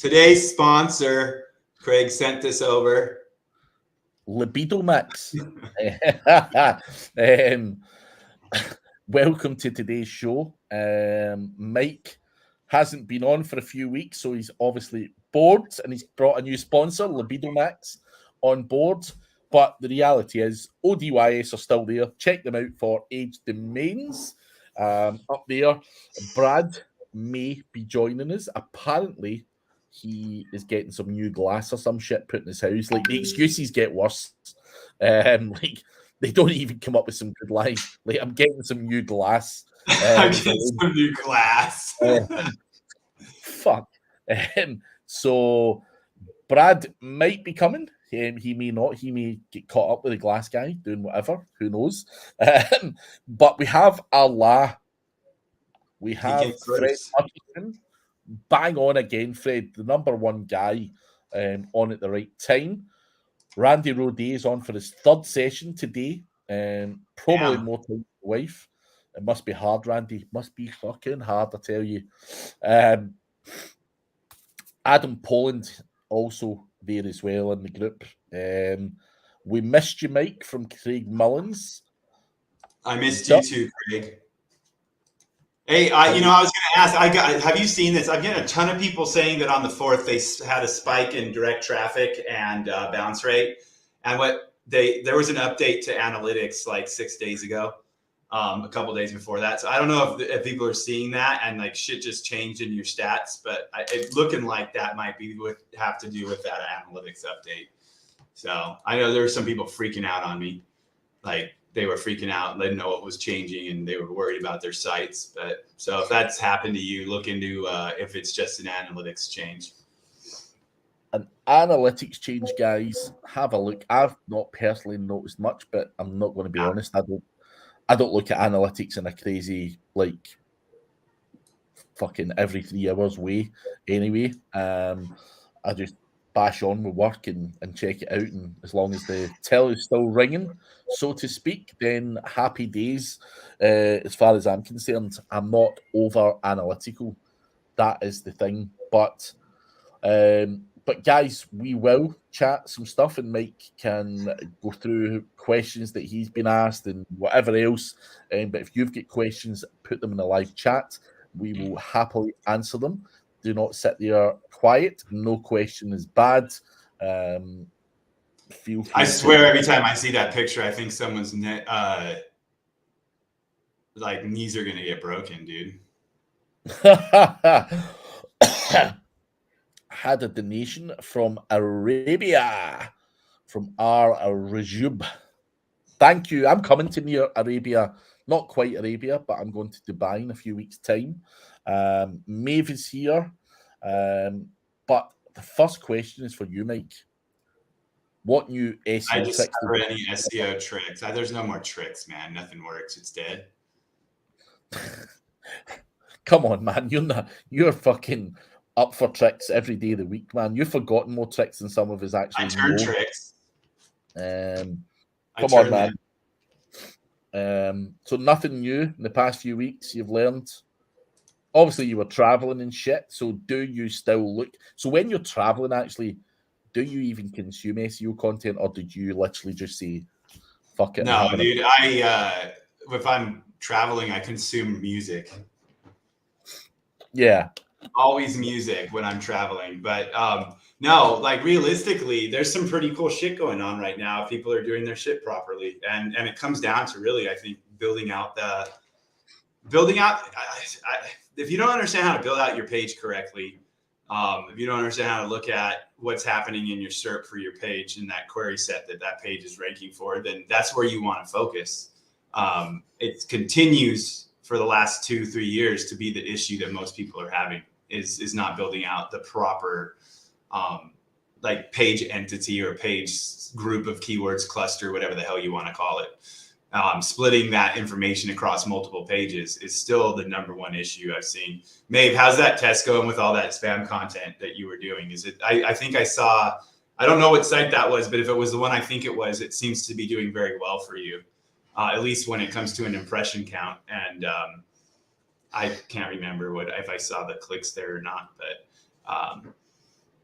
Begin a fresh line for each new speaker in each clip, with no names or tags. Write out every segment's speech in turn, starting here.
Today's sponsor, Craig sent this over.
Libido Mix. Welcome to today's show. Mike hasn't been on for a few weeks, so he's obviously bored, and he's brought a new sponsor, Libido Mix, on board. But the reality is, ODYS are still there. Check them out for age domains. Up there, Brad may be joining us. Apparently, he is getting some new glass or some shit put in his house. Like, the excuses get worse. Like, they don't even come up with some good lines. Like, I'm getting some new glass.
I'm getting some new glass.
Fuck. So Brad might be coming. He may not. He may get caught up with the glass guy doing whatever. Who knows? But we have Allah. We have Fred Hutchinson. Bang on again, Fred, the number one guy on at the right time. Randy Rhodes is on for his third session today. Probably more time with the wife. It must be hard, Randy. It must be fucking hard, I tell you. Adam Poland also there as well in the group. We missed you, Mike, from Craig Mullins.
I missed you too, Craig. Hey, I was going to ask, have you seen this? I've getting a ton of people saying that on the 4th, they had a spike in direct traffic and bounce rate. And there was an update to analytics like 6 days ago, a couple days before that. So I don't know if people are seeing that and like shit just changed in your stats, but it's looking like that might have to do with that analytics update. So I know there were some people freaking out on me. Like, they were freaking out. They didn't know what was changing, and they were worried about their sites. But so if that's happened to you, look into if it's just an analytics change.
An analytics change, guys. Have a look. I've not personally noticed much, but I'm not going to be honest. I don't look at analytics in a crazy like fucking every 3 hours way. Anyway, I just bash on with work and check it out, and as long as the telly's still ringing, so to speak, then happy days. As far as I'm concerned, I'm not over analytical. That is the thing. But guys, we will chat some stuff, and Mike can go through questions that he's been asked and whatever else. But if you've got questions, put them in the live chat. We will happily answer them. Do not sit there quiet. No question is bad. Feel free.
I swear, every time I see that picture, I think someone's like knees are gonna get broken, dude.
Had a donation from Arabia, from our Rajub. Thank you. I'm coming to near Arabia. Not quite Arabia, but I'm going to Dubai in a few weeks' time. Maeve is here. But the first question is for you, Mike. What new SEO
I just
tricks?
never any SEO tricks. There's no more tricks, man. Nothing works. It's dead.
Come on, man. You're fucking up for tricks every day of the week, man. You've forgotten more tricks than some of us actually.
I turn tricks.
Come on, man. So nothing new in the past few weeks you've learned. Obviously, you were traveling and shit. So do you still look? So when you're traveling, actually, do you even consume SEO content, or did you literally just say, "Fuck it"?
No, dude. If I'm traveling, I consume music.
Yeah.
Always music when I'm traveling. But no, like realistically, there's some pretty cool shit going on right now. People are doing their shit properly. And it comes down to really, I think, building out if you don't understand how to build out your page correctly, if you don't understand how to look at what's happening in your SERP for your page and that query set that page is ranking for, then that's where you want to focus. It continues for the last 2-3 years to be the issue that most people are having is not building out the proper like page entity or page group of keywords cluster, whatever the hell you want to call it. Splitting that information across multiple pages is still the number one issue I've seen. Maeve, how's that test going with all that spam content that you were doing? Is it? I think I saw. I don't know what site that was, but if it was the one I think it was, it seems to be doing very well for you, at least when it comes to an impression count. And I can't remember if I saw the clicks there or not, but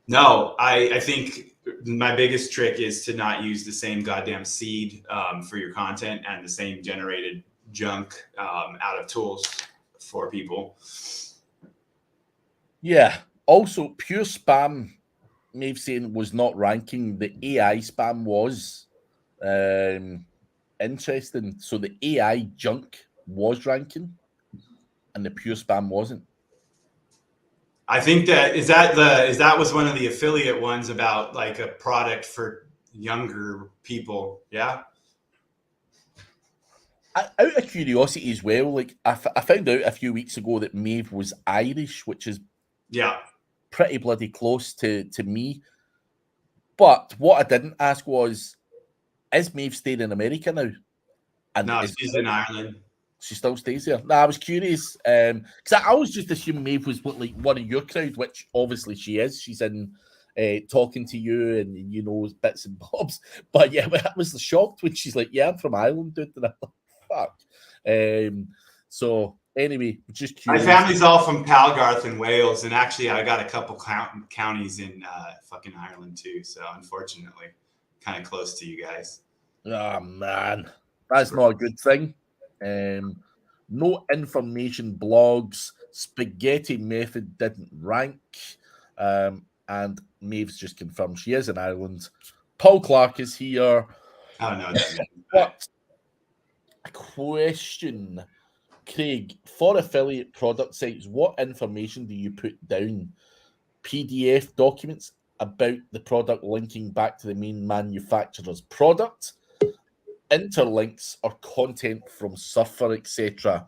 No, I think my biggest trick is to not use the same goddamn seed for your content and the same generated junk out of tools for people.
Yeah. Also, pure spam, Maeve saying, was not ranking. The AI spam was. Interesting. So the AI junk was ranking and the pure spam wasn't.
I think that was one of the affiliate ones about like a product for younger people. Yeah.
Out of curiosity as well, like I found out a few weeks ago that Maeve was Irish, which is pretty bloody close to me. But what I didn't ask was, is Maeve staying in America now? And
no, she's in Ireland.
She still stays there. No, I was curious because I always just assumed Maeve was like one of your crowd, which obviously she is. She's in talking to you and you know bits and bobs. But yeah, I was shocked when she's like, "Yeah, I'm from Ireland, dude." And I'm like, "Fuck." So anyway, just curious.
My family's all from Palgarth in Wales, and actually, I got a couple counties in fucking Ireland too. So unfortunately, kind of close to you guys.
Oh man, that's not a good thing. No information blogs. Spaghetti method didn't rank. And Maeve's just confirmed she is in Ireland. Paul Clark is here.
I don't know what that means.
What a question, Craig, for affiliate product sites, what information do you put down? PDF documents about the product linking back to the main manufacturer's product, interlinks or content from Surfer, etc.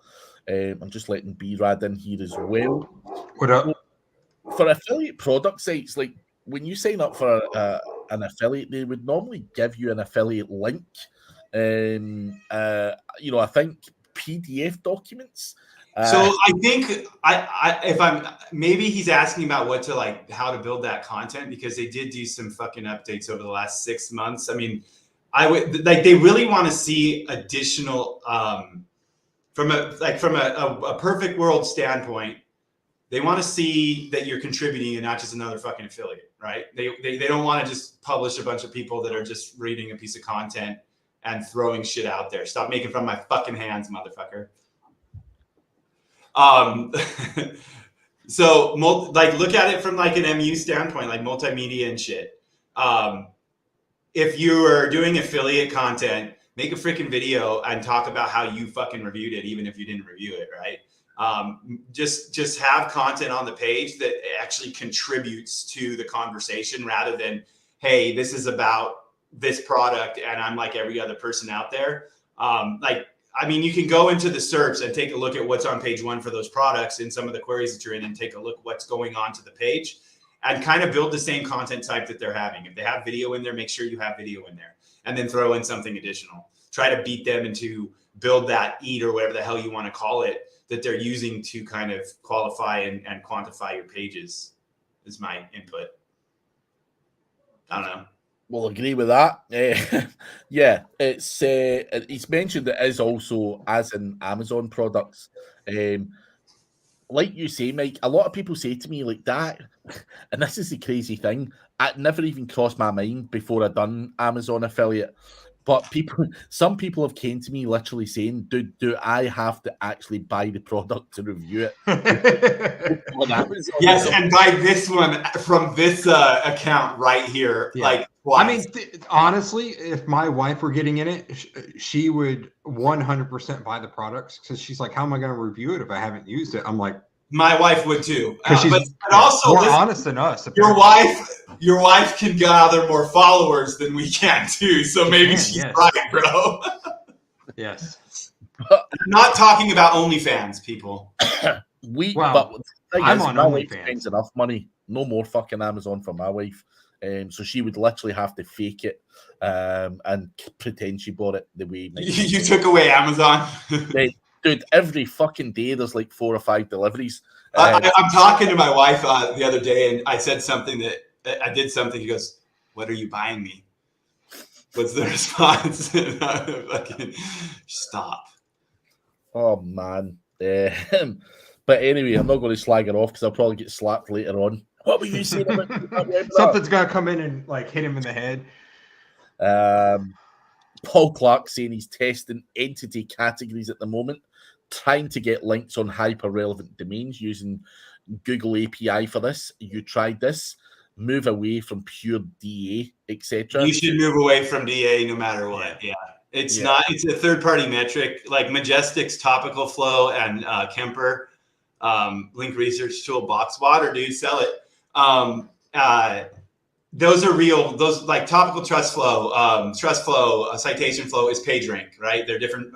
I'm just letting B-Rad in here as well.
What up?
For affiliate product sites, like when you sign up for an affiliate, they would normally give you an affiliate link. I think PDF documents.
So I think if I'm maybe he's asking about what to like how to build that content because they did do some fucking updates over the last 6 months. I mean, I would like they really want to see additional from a perfect world standpoint. They want to see that you're contributing and not just another fucking affiliate, right? They don't want to just publish a bunch of people that are just reading a piece of content and throwing shit out there. Stop making from my fucking hands, motherfucker. So like look at it from like an MU standpoint, like multimedia and shit. If you are doing affiliate content, make a freaking video and talk about how you fucking reviewed it, even if you didn't review it, right? Just have content on the page that actually contributes to the conversation rather than, hey, this is about this product and I'm like every other person out there. You can go into the SERPs and take a look at what's on page 1 for those products in some of the queries that you're in and take a look what's going on to the page and kind of build the same content type that they're having. If they have video in there, make sure you have video in there and then throw in something additional. Try to beat them into build that EAT or whatever the hell you want to call it that they're using to kind of qualify and quantify your pages is my input. I don't know.
We'll agree with that. Yeah, it's mentioned it is also as in Amazon products. Like you say, Mike, a lot of people say to me like that, and this is the crazy thing. It never even crossed my mind before I done Amazon affiliate. But some people have came to me literally saying, "Dude, do I have to actually buy the product to review it?"
Yes, and buy this one from this account right here. Yeah. Like,
I mean, honestly, if my wife were getting in it, she would 100% buy the products because she's like, "How am I going to review it if I haven't used it?" I'm like,
my wife would too.
But also more honest than us.
Apparently. Your wife can gather more followers than we can too. So maybe she's right, bro.
Yes.
I'm not talking about OnlyFans, people.
I'm on OnlyFans. Enough money. No more fucking Amazon for my wife. So she would literally have to fake it and pretend she bought it the way.
You took away Amazon.
Dude, every fucking day there's like 4 or 5 deliveries.
I'm talking to my wife the other day, and I said something that I did something. He goes, "What are you buying me?" What's the response? Fucking stop.
Oh man. But anyway, I'm not going to slag her off because I'll probably get slapped later on. What were you saying about
Something's gonna come in and like hit him in the head.
Paul Clark saying he's testing entity categories at the moment, trying to get links on hyper-relevant domains using Google API for this. You tried this. Move away from pure DA, etc.
You should move away from DA no matter what. Yeah. It's not. It's a third-party metric. Like Majestic's Topical Flow and Kemper link research tool, Boxwater, dude, sell it. Those are real. Those like Topical Trust Flow, Citation Flow is PageRank, right? They're different.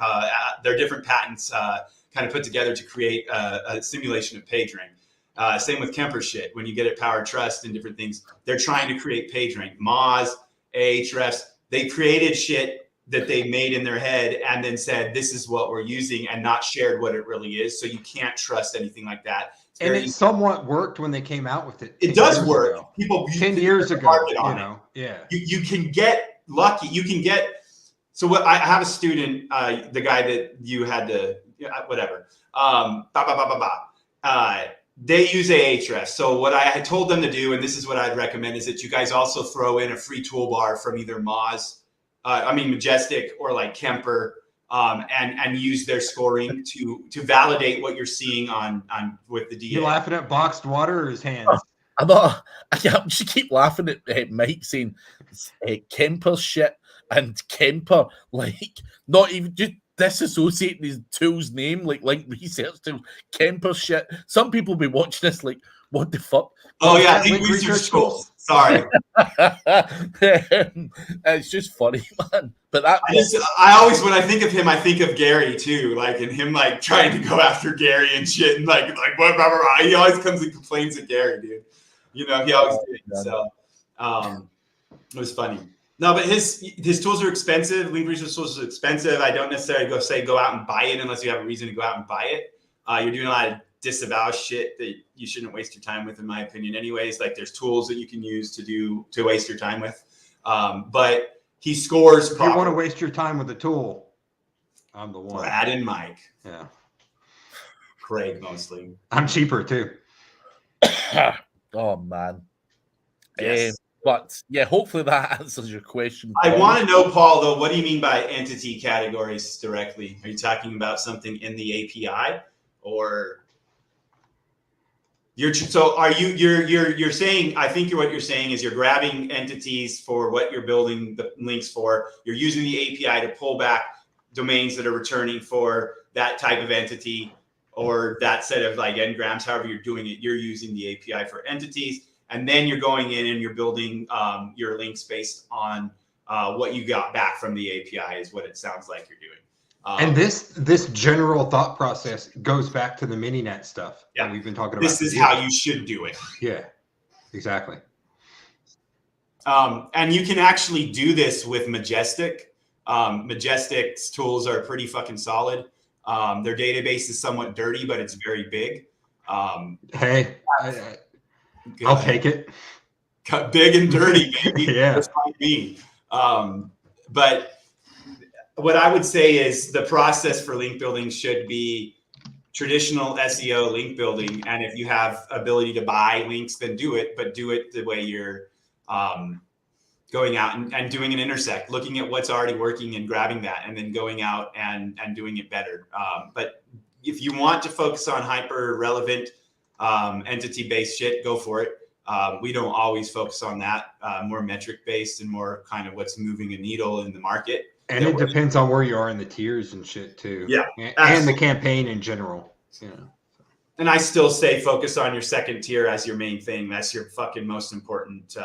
They're different patents kind of put together to create a simulation of PageRank. Same with Kemper shit. When you get it Power Trust and different things, they're trying to create PageRank. Moz, Ahrefs, they created shit that they made in their head and then said, this is what we're using, and not shared what it really is. So you can't trust anything like that.
And it somewhat worked when they came out with it.
It does work.
Ago.
People
10 years ago, you know,
You can get lucky. You can get. So what I have a student, the guy that you had to, whatever. They use Ahrefs. So what I had told them to do, and this is what I'd recommend, is that you guys also throw in a free toolbar from either Majestic or like Kemper, and use their scoring to validate what you're seeing on with the DA.
You laughing at Boxed Water or his hands?
I'm not. I just keep laughing at Mike saying Kemper shit and Kemper, like not even just disassociating his tool's name, like research tool. Kemper shit. Some people be watching this like, what the fuck?
Oh yeah, link research tools. Sorry.
It's just funny, man. But that
I always, when I think of him, I think of Gary too, like, and him like trying to go after Gary and shit, and like what, blah, blah, blah. He always comes and complains at Gary, dude. You know, he always did. So it was funny. No, but his tools are expensive. Link research tools are expensive. I don't necessarily go out and buy it unless you have a reason to go out and buy it. You're doing a lot of disavow shit that you shouldn't waste your time with, in my opinion. Anyways, like there's tools that you can use to waste your time with. But he scores.
If you want to waste your time with a tool, I'm the one.
Brad and Mike.
Yeah.
Craig mostly.
I'm cheaper too.
Oh man.
Yes.
But yeah, hopefully that answers your question.
I want to know, Paul, though, what do you mean by entity categories directly? Are you talking about something in the API, or you're saying, I think what you're saying is you're grabbing entities for what you're building the links for. You're using the API to pull back domains that are returning for that type of entity or that set of like n-grams, however you're doing it. You're using the API for entities. And then you're going in and you're building your links based on what you got back from the API is what it sounds like you're doing.
And this general thought process goes back to the mini-net stuff that we've been talking about.
This is how you should do it.
Yeah, exactly.
And you can actually do this with Majestic. Majestic's tools are pretty fucking solid. Their database is somewhat dirty, but it's very big.
Hey, I'll take it.
Cut big and dirty, baby.
Yeah.
That's what I mean. But what I would say is the process for link building should be traditional SEO link building. And if you have ability to buy links, then do it, but do it the way you're going out and doing an intersect, looking at what's already working and grabbing that, and then going out and doing it better. But if you want to focus on hyper relevant entity-based shit, go for it. We don't always focus on that, more metric-based and more kind of what's moving a needle in the market.
And it depends on where you are in the tiers and shit too.
Yeah.
And the campaign in general. Yeah.
And I still say focus on your second tier as your main thing. That's your fucking most important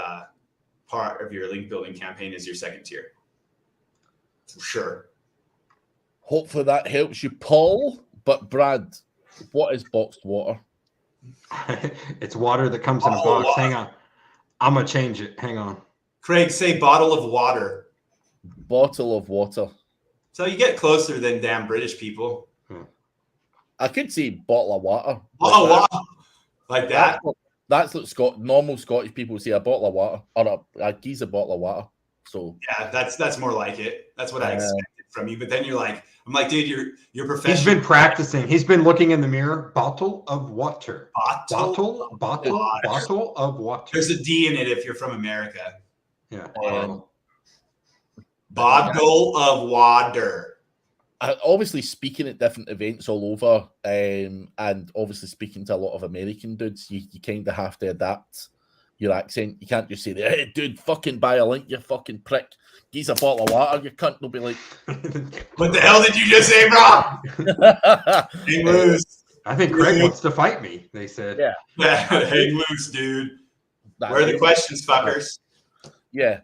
part of your link building campaign is your second tier. For sure.
Hopefully that helps you, Paul. But Brad, what is boxed water?
It's water that comes in a box. Water. Hang on. I'm going to change it. Hang on.
Craig, say bottle of water.
Bottle of water.
So you get closer than damn British people.
I could say bottle of water.
Bottle of water. Like that?
That's what normal Scottish people say, a bottle of water. Or a geezer bottle of water. So
yeah, that's more like it. That's what I expected from you. But then I'm like, dude, you're professional.
He's been practicing. He's been looking in the mirror. Bottle of water.
Bottle
of water.
There's a D in it if you're from America.
Yeah.
Bottle of water.
Obviously, speaking at different events all over, and obviously speaking to a lot of American dudes, you kind of have to adapt your accent. You can't just say, "Hey, dude, fucking buy a link, you fucking prick. Give us a bottle of water." You can't. They'll be like,
"What the hell did you just say, bro?" Hang loose.
I think Craig wants to fight me. They said,
"Yeah, hang loose, dude." Where are the questions, fuckers?
Yeah,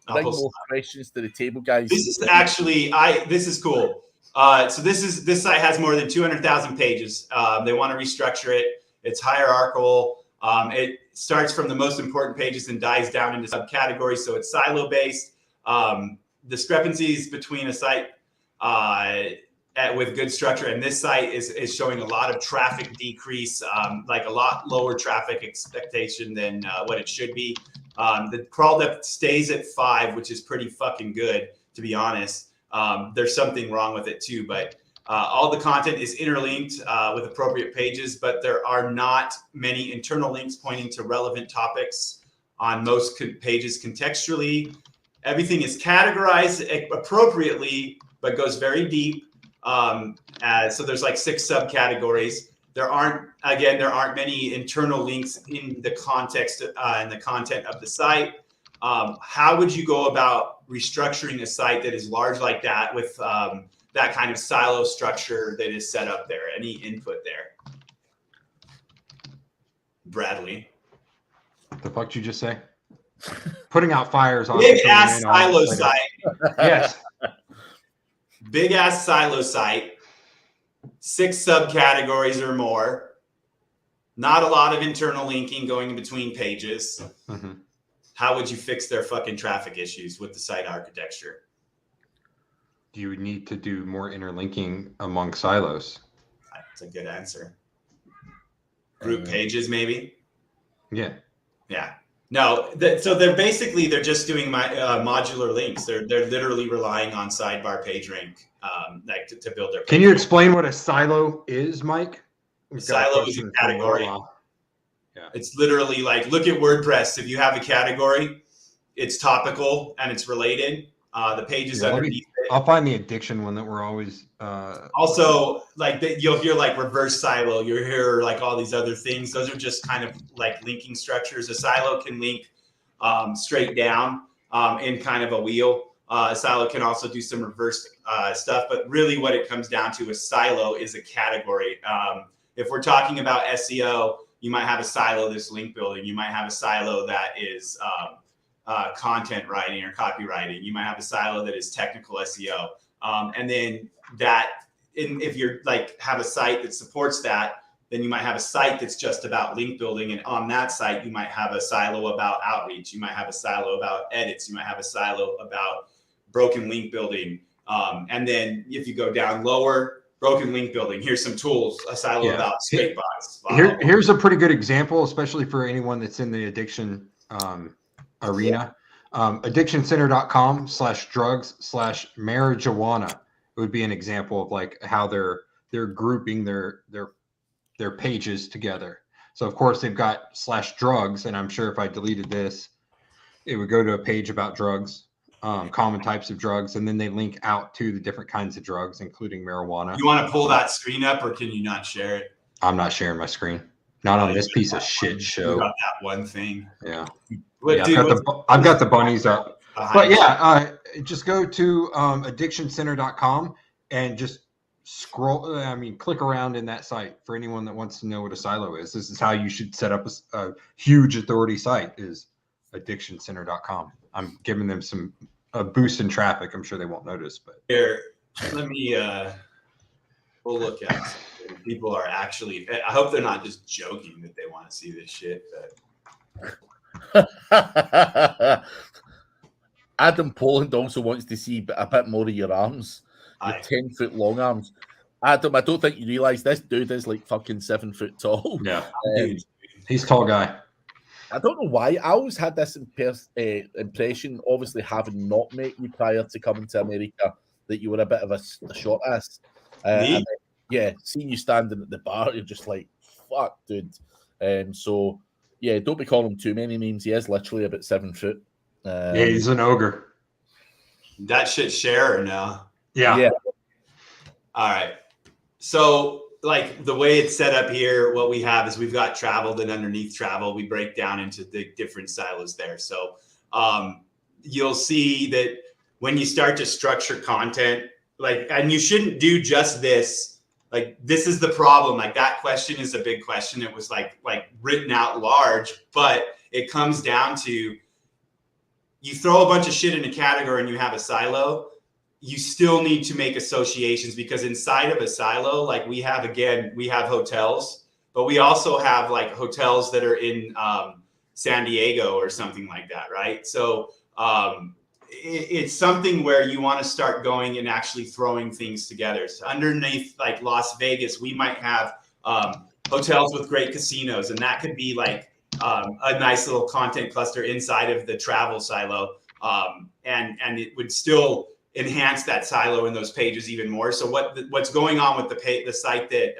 bring more questions to the table, guys.
This is actually this is cool. So this site has more than 200,000 pages. They want to restructure it. It's hierarchical. It starts from the most important pages and dives down into subcategories. So it's silo based. Discrepancies between a site with good structure and this site is showing a lot of traffic decrease, like a lot lower traffic expectation than what it should be. The crawl depth stays at 5, which is pretty fucking good, to be honest. There's something wrong with it too, but all the content is interlinked with appropriate pages, but there are not many internal links pointing to relevant topics on most pages contextually. Everything is categorized appropriately, but goes very deep. So there's like 6 subcategories. There aren't many internal links in the context and the content of the site. How would you go about restructuring a site that is large like that with that kind of silo structure that is set up there? Any input there? Bradley.
What the fuck did you just say? Putting out fires on
big ass silo site.
Yes.
Big ass silo site. 6 subcategories or more. Not a lot of internal linking going in between pages.
Mm-hmm.
How would you fix their fucking traffic issues with the site architecture?
You would need to do more interlinking among silos.
That's a good answer. Group pages, maybe?
Yeah.
Yeah. No, so they're just doing modular links. They're literally relying on sidebar page rank like to build their page.
Can you explain what a silo is, Mike?
Silo is a category. Yeah. It's literally like, look at WordPress. If you have a category, it's topical and it's related. The pages underneath it.
I'll find the addiction one that we're always.
Also, like you'll hear like reverse silo. You'll hear like all these other things. Those are just kind of like linking structures. A silo can link straight down in kind of a wheel. A silo can also do some reverse stuff. But really, what it comes down to, a silo is a category. If we're talking about SEO, you might have a silo that's link building. You might have a silo that is content writing or copywriting. You might have a silo that is technical SEO. And then if you're like have a site that supports that, then you might have a site that's just about link building. And on that site, you might have a silo about outreach. You might have a silo about edits. You might have a silo about broken link building. And then if you go down lower, broken link building, here's some tools, a silo about straight bots.
Here's a pretty good example, especially for anyone that's in the addiction arena. Addictioncenter.com/drugs/marijuana. It would be an example of like how they're grouping their pages together. So of course they've got /drugs, and I'm sure if I deleted this, it would go to a page about drugs, common types of drugs, and then they link out to the different kinds of drugs, including marijuana.
You want to pull that screen up, or can you not share it?
I'm not sharing my screen. Not on this piece of shit show.
About that one thing.
Yeah.
Dude,
I've got the bunnies up. But yeah, just go to addictioncenter.com and just scroll. Click around in that site for anyone that wants to know what a silo is. This is how you should set up a huge authority site, is addictioncenter.com. I'm giving them a boost in traffic. I'm sure they won't notice, but
here, let me we'll look at it. People are actually, I hope they're not just joking that they want to see this shit, but
Adam Poland also wants to see a bit more of your arms. Your 10-foot long arms. Adam, I don't think you realize this dude is like fucking 7 foot tall.
Yeah. He's a tall guy.
I don't know why. I always had this impression, obviously having not met you prior to coming to America, that you were a bit of a short ass. And then, yeah, seeing you standing at the bar, you're just like, fuck, dude. So yeah, don't be calling him too many names. He is literally about 7 foot.
Yeah, he's an ogre.
That shit share or no?
Yeah.
All right. So like the way it's set up here, what we have is we've got travel, then underneath travel, we break down into the different silos there. So you'll see that when you start to structure content, like, and you shouldn't do just this. Like, this is the problem. Like, that question is a big question. It was like written out large, but it comes down to, you throw a bunch of shit in a category and you have a silo, you still need to make associations, because inside of a silo, like we have hotels, but we also have like hotels that are in San Diego or something like that, right? So it's something where you want to start going and actually throwing things together. So underneath like Las Vegas, we might have hotels with great casinos, and that could be like a nice little content cluster inside of the travel silo, and it would still enhance that silo in those pages even more. So what's going on with the site that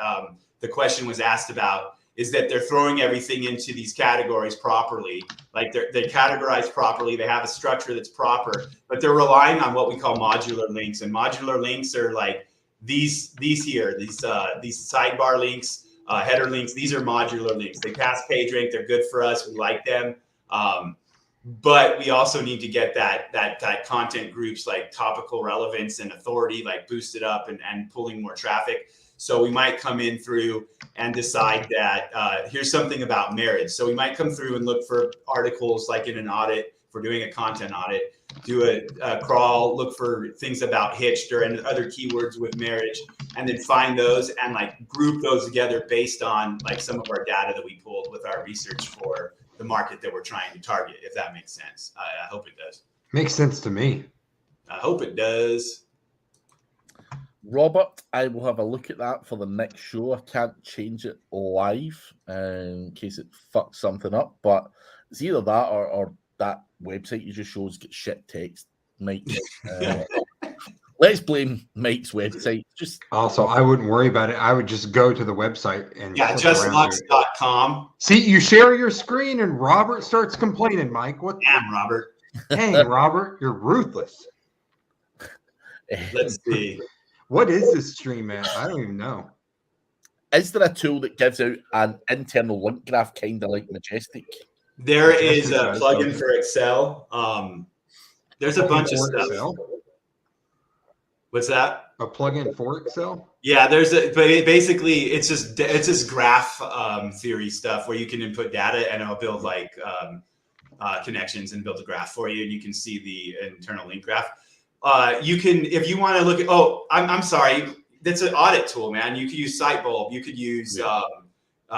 the question was asked about is that they're throwing everything into these categories properly. Like they categorize properly, they have a structure that's proper, but they're relying on what we call modular links. And modular links are like these sidebar links, header links. These are modular links. They pass PageRank. They're good for us. We like them. But we also need to get that content groups like topical relevance and authority like boosted up and pulling more traffic. So we might come in through and decide that here's something about marriage. So we might come through and look for articles like in an audit, if we're doing a content audit, do a crawl, look for things about hitched or other keywords with marriage, and then find those and like group those together based on like some of our data that we pulled with our research for the market that we're trying to target, if that makes sense. I hope it does.
Makes sense to me.
I hope it does.
Robert, I will have a look at that for the next show. I can't change it live in case it fucks something up, but it's either that or that website you just shows get shit text, Mike. Let's blame Mike's website. Just
also, I wouldn't worry about it. I would just go to the website and
justlux.com.
See, you share your screen and Robert starts complaining, Mike. What?
Damn, Robert.
Dang, Robert, you're ruthless.
Let's see.
What is this stream at? I don't even know.
Is there a tool that gives out an internal link graph kind of like Majestic?
There is a plugin for Excel. There's a bunch of stuff.
Excel?
What's that?
A plugin for Excel?
Yeah, but basically it's just graph theory stuff where you can input data and it'll build like connections and build a graph for you, and you can see the internal link graph. You can, if you want to look at, I'm sorry, that's an audit tool, man. You could use Sitebulb. You could use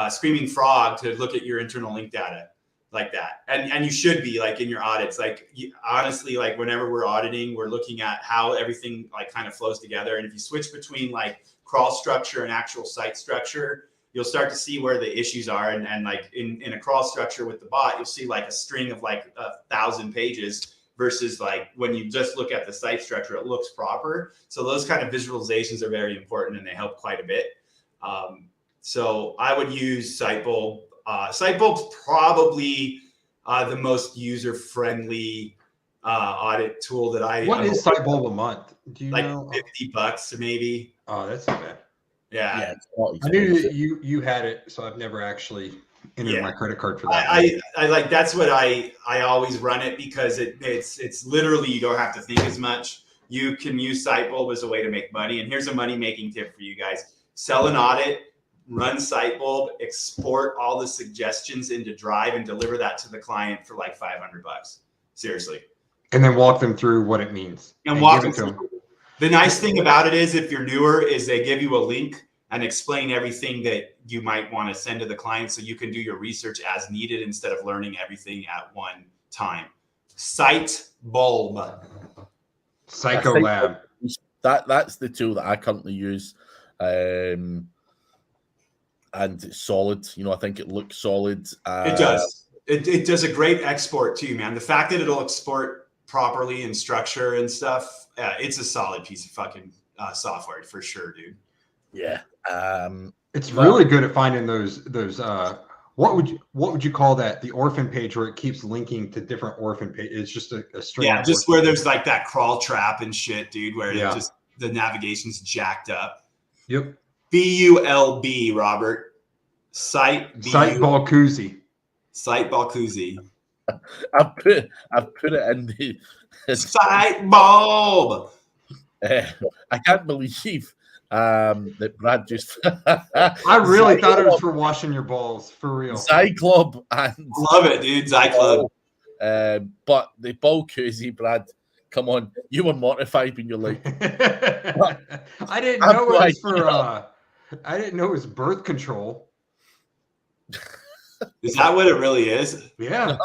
Screaming Frog to look at your internal link data like that. And you should be like in your audits, like honestly, like whenever we're auditing, we're looking at how everything like kind of flows together. And if you switch between like crawl structure and actual site structure, you'll start to see where the issues are. And like in a crawl structure with the bot, you'll see like a string of like 1,000 pages versus like when you just look at the site structure, it looks proper. So those kind of visualizations are very important and they help quite a bit. So I would use Sitebulb. Sitebulb's probably the most user-friendly audit tool that I.
What is Sitebulb a month? Do you
like
know?
$50 maybe.
Oh, that's not bad.
Yeah.
I knew that you had it, so I've never actually entered my credit card for that.
I like, that's what I always run it, because it's literally, you don't have to think as much. You can use Sitebulb as a way to make money. And here's a money-making tip for you guys. Sell an audit, run Sitebulb, export all the suggestions into Drive and deliver that to the client for like $500. Seriously.
And then walk them through what it means.
And walk them through. The nice thing about it is, if you're newer, is they give you a link and explain everything that you might want to send to the client, so you can do your research as needed instead of learning everything at one time. Sitebulb.
Psycholab.
That's the tool that I currently use. And it's solid. You know, I think it looks solid.
It does. It does a great export too, man. The fact that it'll export properly and structure and stuff, it's a solid piece of fucking software for sure, dude.
Yeah.
It's really good at finding those what would you call that? The orphan page where it keeps linking to different orphan pages. It's just a string.
Yeah, just where there's like that crawl trap and shit, dude, where
Yeah.
it just the navigation's jacked up.
Yep.
BULB, Robert. Site
Balcuzzi.
Site Balcuzzi.
I've put it in the
Site Bulb.
I can't believe that Brad just
I really thought it was for washing your balls, for real.
Zyclob and
Love it, dude. Zyclob.
But the Balcuzzi, Brad, come on, you were mortified when you're like,
I didn't know it was for I didn't know it was birth control.
Is that what it really is?
Yeah.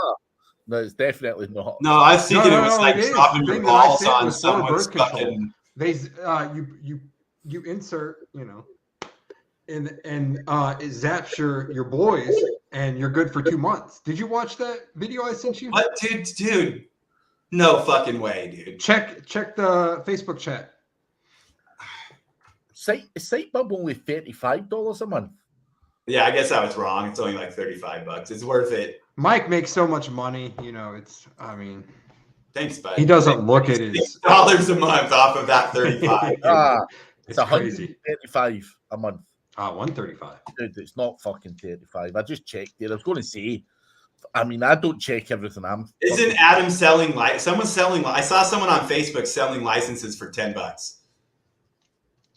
No, it's definitely not.
No, I was thinking it was like
it is.
dropping
The
your
thing that I
balls
said
on
was for
someone's
birth control.
fucking.
They you insert, you know, and it zaps your boys, and you're good for 2 months. Did you watch that video I sent you?
What, dude? No fucking way, dude.
Check the Facebook chat.
SiteBub only $35 a month.
Yeah, I guess I was wrong. It's only like $35. It's worth it.
Mike makes so much money, you know. I mean,
Thanks, bud.
he doesn't look at his
$6 a month off of that 35.
it's crazy.
$135 a month.
135.
Dude, it's not fucking 35. I just checked it. I was going to say, I mean, I don't check everything.
Isn't Adam selling someone's selling? I saw someone on Facebook selling licenses for $10.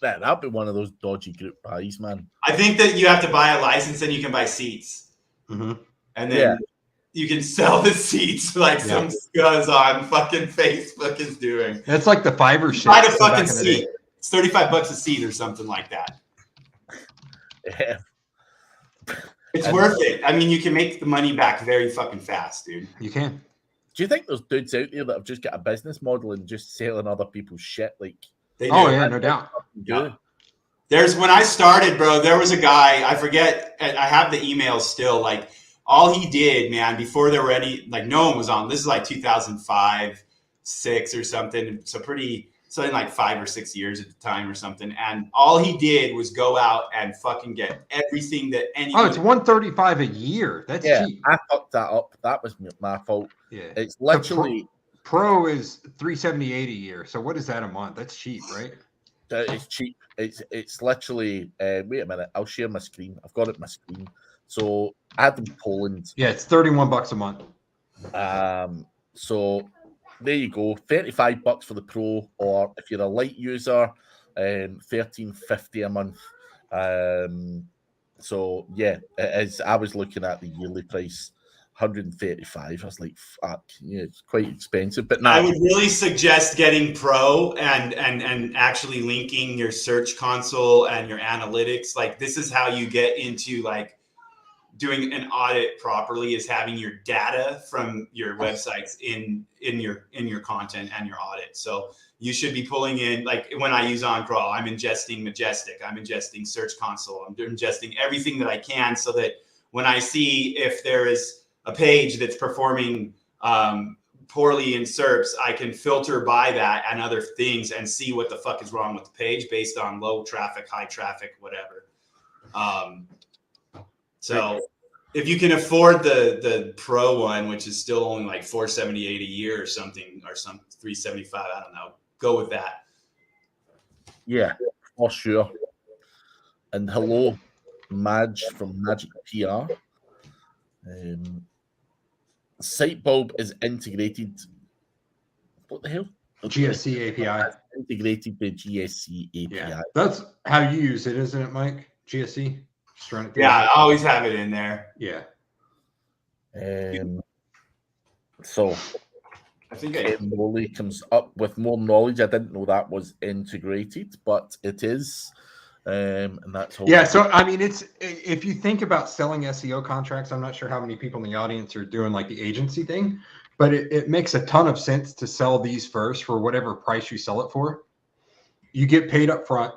Yeah, that'd be one of those dodgy group buys, man.
I think that you have to buy a license and you can buy seats.
Mm-hmm.
And then you can sell the seats like some scuzz on fucking Facebook is doing.
That's like the Fiverr shit.
Buy a fucking seat. It's $35 a seat or something like that.
Yeah.
It's worth it. I mean, you can make the money back very fucking fast, dude.
You can.
Do you think there's dudes out there that have just got a business model and just selling other people's shit? Like,
They do.
Oh yeah, no doubt.
Yeah. When I started, bro, there was a guy, I forget, I have the emails still, like all he did, man, before there were any, like no one was on, this is like 2005, 6 or something. So in like 5 or 6 years at the time or something. And all he did was go out and fucking get everything that anyone.
Oh, it's $135 a year. That's cheap.
I fucked that up. That was my fault.
Yeah.
It's literally
Pro is $378 a year. So what is that a month? That's cheap, right?
it's cheap. It's literally wait a minute, I'll share my screen. I've got it on my screen. So Adam Poland.
Yeah, it's $31 a month.
So there you go, $35 for the pro, or if you're a light user, $13.50 a month. So yeah, it is. I was looking at the yearly price, $135. I was like, fuck, yeah, it's quite expensive. But now
I would really suggest getting pro and actually linking your search console and your analytics. Like this is how you get into like doing an audit properly, is having your data from your websites in your content and your audit. So you should be pulling in, like when I use OnCrawl, I'm ingesting Majestic, I'm ingesting Search Console, I'm ingesting everything that I can, so that when I see if there is a page that's performing poorly in SERPs, I can filter by that and other things and see what the fuck is wrong with the page based on low traffic, high traffic, whatever. So if you can afford the pro one, which is still only like $478 a year or something, or some $375, I don't know, go with that.
yeah, for sure. And hello, Madge from Magic PR. SiteBulb is integrated. What the hell?
GSC API.
Integrated the GSC API.
Yeah, that's how you use it, isn't it, Mike? GSC. Just run it through.
Yeah, I always have it in there.
Yeah.
So
I think
Molly comes up with more knowledge. I didn't know that was integrated, but it is. And that's all.
Yeah, so I mean, it's, if you think about selling SEO contracts, I'm not sure how many people in the audience are doing like the agency thing, but it makes a ton of sense to sell these first for whatever price you sell it for. You get paid up front.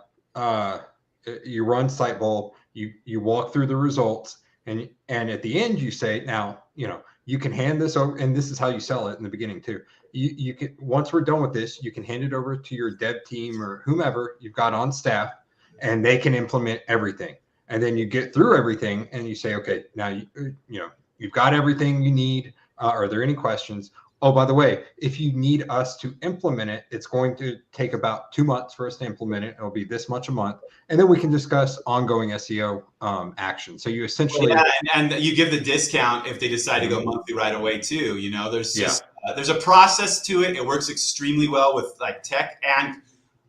You run SiteBulb. You walk through the results, and at the end you say, now, you know, You can hand this over, and this is how you sell it in the beginning too. You can, once we're done with this, you can hand it over to your dev team or whomever you've got on staff, and they can implement everything. And then you get through everything, and you say, okay, now you've got everything you need. Are there any questions? Oh, by the way, if you need us to implement it, it's going to take about 2 months for us to implement it. It'll be this much a month. And then we can discuss ongoing SEO action. So you essentially...
and you give the discount if they decide to go monthly right away too. You know, there's just, there's a process to it. It works extremely well with like tech. And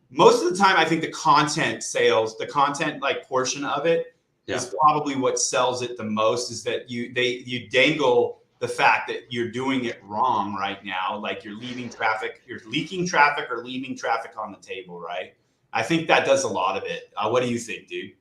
most of the time, I think the content sales, the content like portion of it is probably what sells it the most, is that you dangle the fact that you're doing it wrong right now, like you're leaving traffic, you're leaking traffic or leaving traffic on the table, right? I think that does a lot of it. What do you think, dude?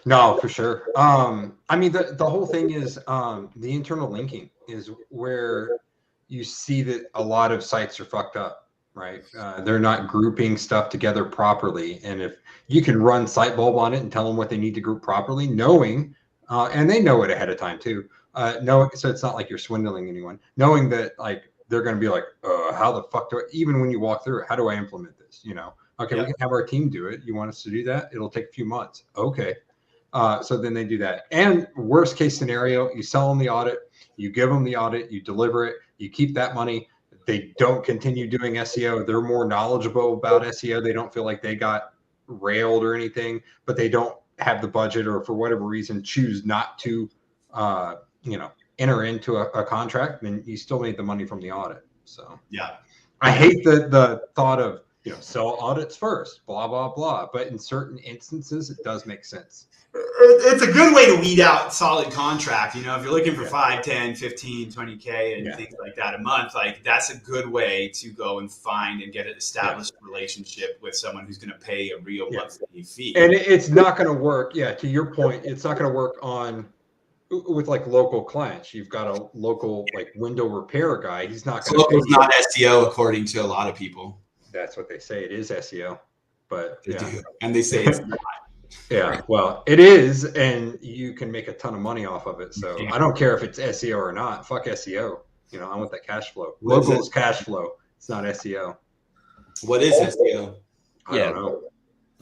No, for sure. I mean, the whole thing is the internal linking is where you see that a lot of sites are fucked up, right? They're not grouping stuff together properly. And if you can run Sitebulb on it and tell them what they need to group properly, knowing, and they know it ahead of time too, so it's not like you're swindling anyone, knowing that like they're going to be like, how the fuck do I, even when you walk through it, how do I implement this? You know, okay, we can have our team do it. You want us to do that? It'll take a few months. Okay. So then they do that. And worst case scenario, you sell them the audit, you give them the audit, you deliver it, you keep that money. They don't continue doing SEO. They're more knowledgeable about SEO. They don't feel like they got railed or anything, but they don't have the budget, or for whatever reason choose not to enter into a contract, then you still made the money from the audit. So I hate the thought of, sell audits first, blah, blah, blah. But in certain instances, it does make sense.
It's a good way to weed out solid contract. If you're looking for 5, 10, 15, 20K and things like that a month, like that's a good way to go and find and get an established relationship with someone who's going to pay a real monthly fee.
And it's not going to work. Yeah. To your point, it's not going to work with like local clients. You've got a local like window repair guy. He's not going to.
Local's not SEO according to a lot of people.
That's what they say. It is SEO, but
they do. And they say it's not.
Yeah, well, it is, and you can make a ton of money off of it. So I don't care if it's SEO or not. Fuck SEO. I want that cash flow. Local is cash flow. It's not SEO.
What is SEO?
I don't know.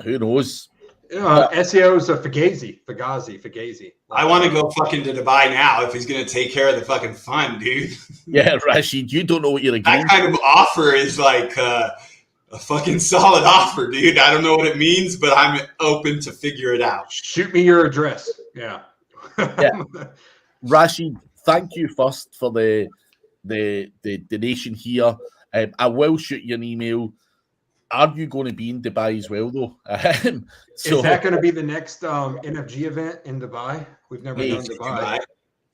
Who knows?
SEO is a Fugazi.
I want to go fucking to Dubai now if he's going to take care of the fucking fun, dude.
Yeah, Rashid, you don't know what you're agreeing.
That kind of offer is like a fucking solid offer, dude. I don't know what it means, but I'm open to figure it out.
Shoot me your address. Yeah.
Rashid, thank you first for the donation here. I will shoot you an email. Are you going to be in Dubai as well, though?
Is that going to be the next NFG event in Dubai? We've never done Dubai.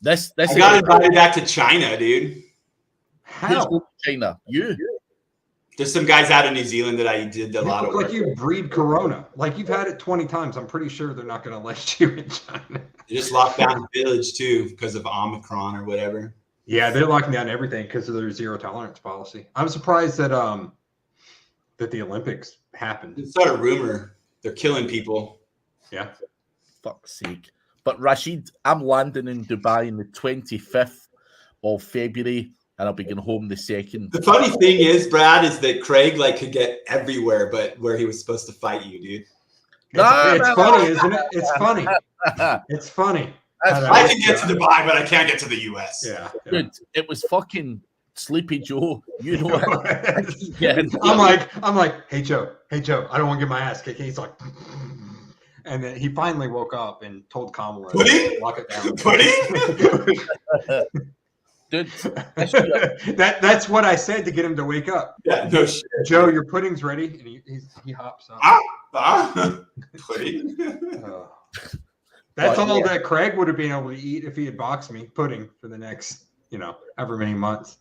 This
I got invited back to China, dude.
How?
China? You?
There's some guys out of New Zealand that I did a lot of work.
Like you breed Corona. Like you've had it 20 times. I'm pretty sure they're not going to let you in China.
They just locked down the village too because of Omicron or whatever.
Yeah, they're locking down everything because of their zero tolerance policy. I'm surprised that that the Olympics happened.
It's not a rumor. They're killing people.
Yeah.
Fuck's sake. But Rashid, I'm landing in Dubai on the 25th of February. And I'll be going home the 2nd.
The funny thing is, Brad, is that Craig could get everywhere, but where he was supposed to fight you, dude.
It's funny, isn't it? It's funny. It's funny.
I can get to Dubai, but I can't get to the US.
Yeah.
Dude, it was fucking Sleepy Joe. You know it.
I'm like, hey Joe, I don't want to get my ass kicked. He's like, and then he finally woke up and told Kamala, lock it down.
Pudding?
Dude,
that's what I said to get him to wake up.
Yeah, no shit.
Joe, your pudding's ready, and he hops up.
Pudding.
That's all that Craig would have been able to eat if he had boxed me pudding for the next, however many months.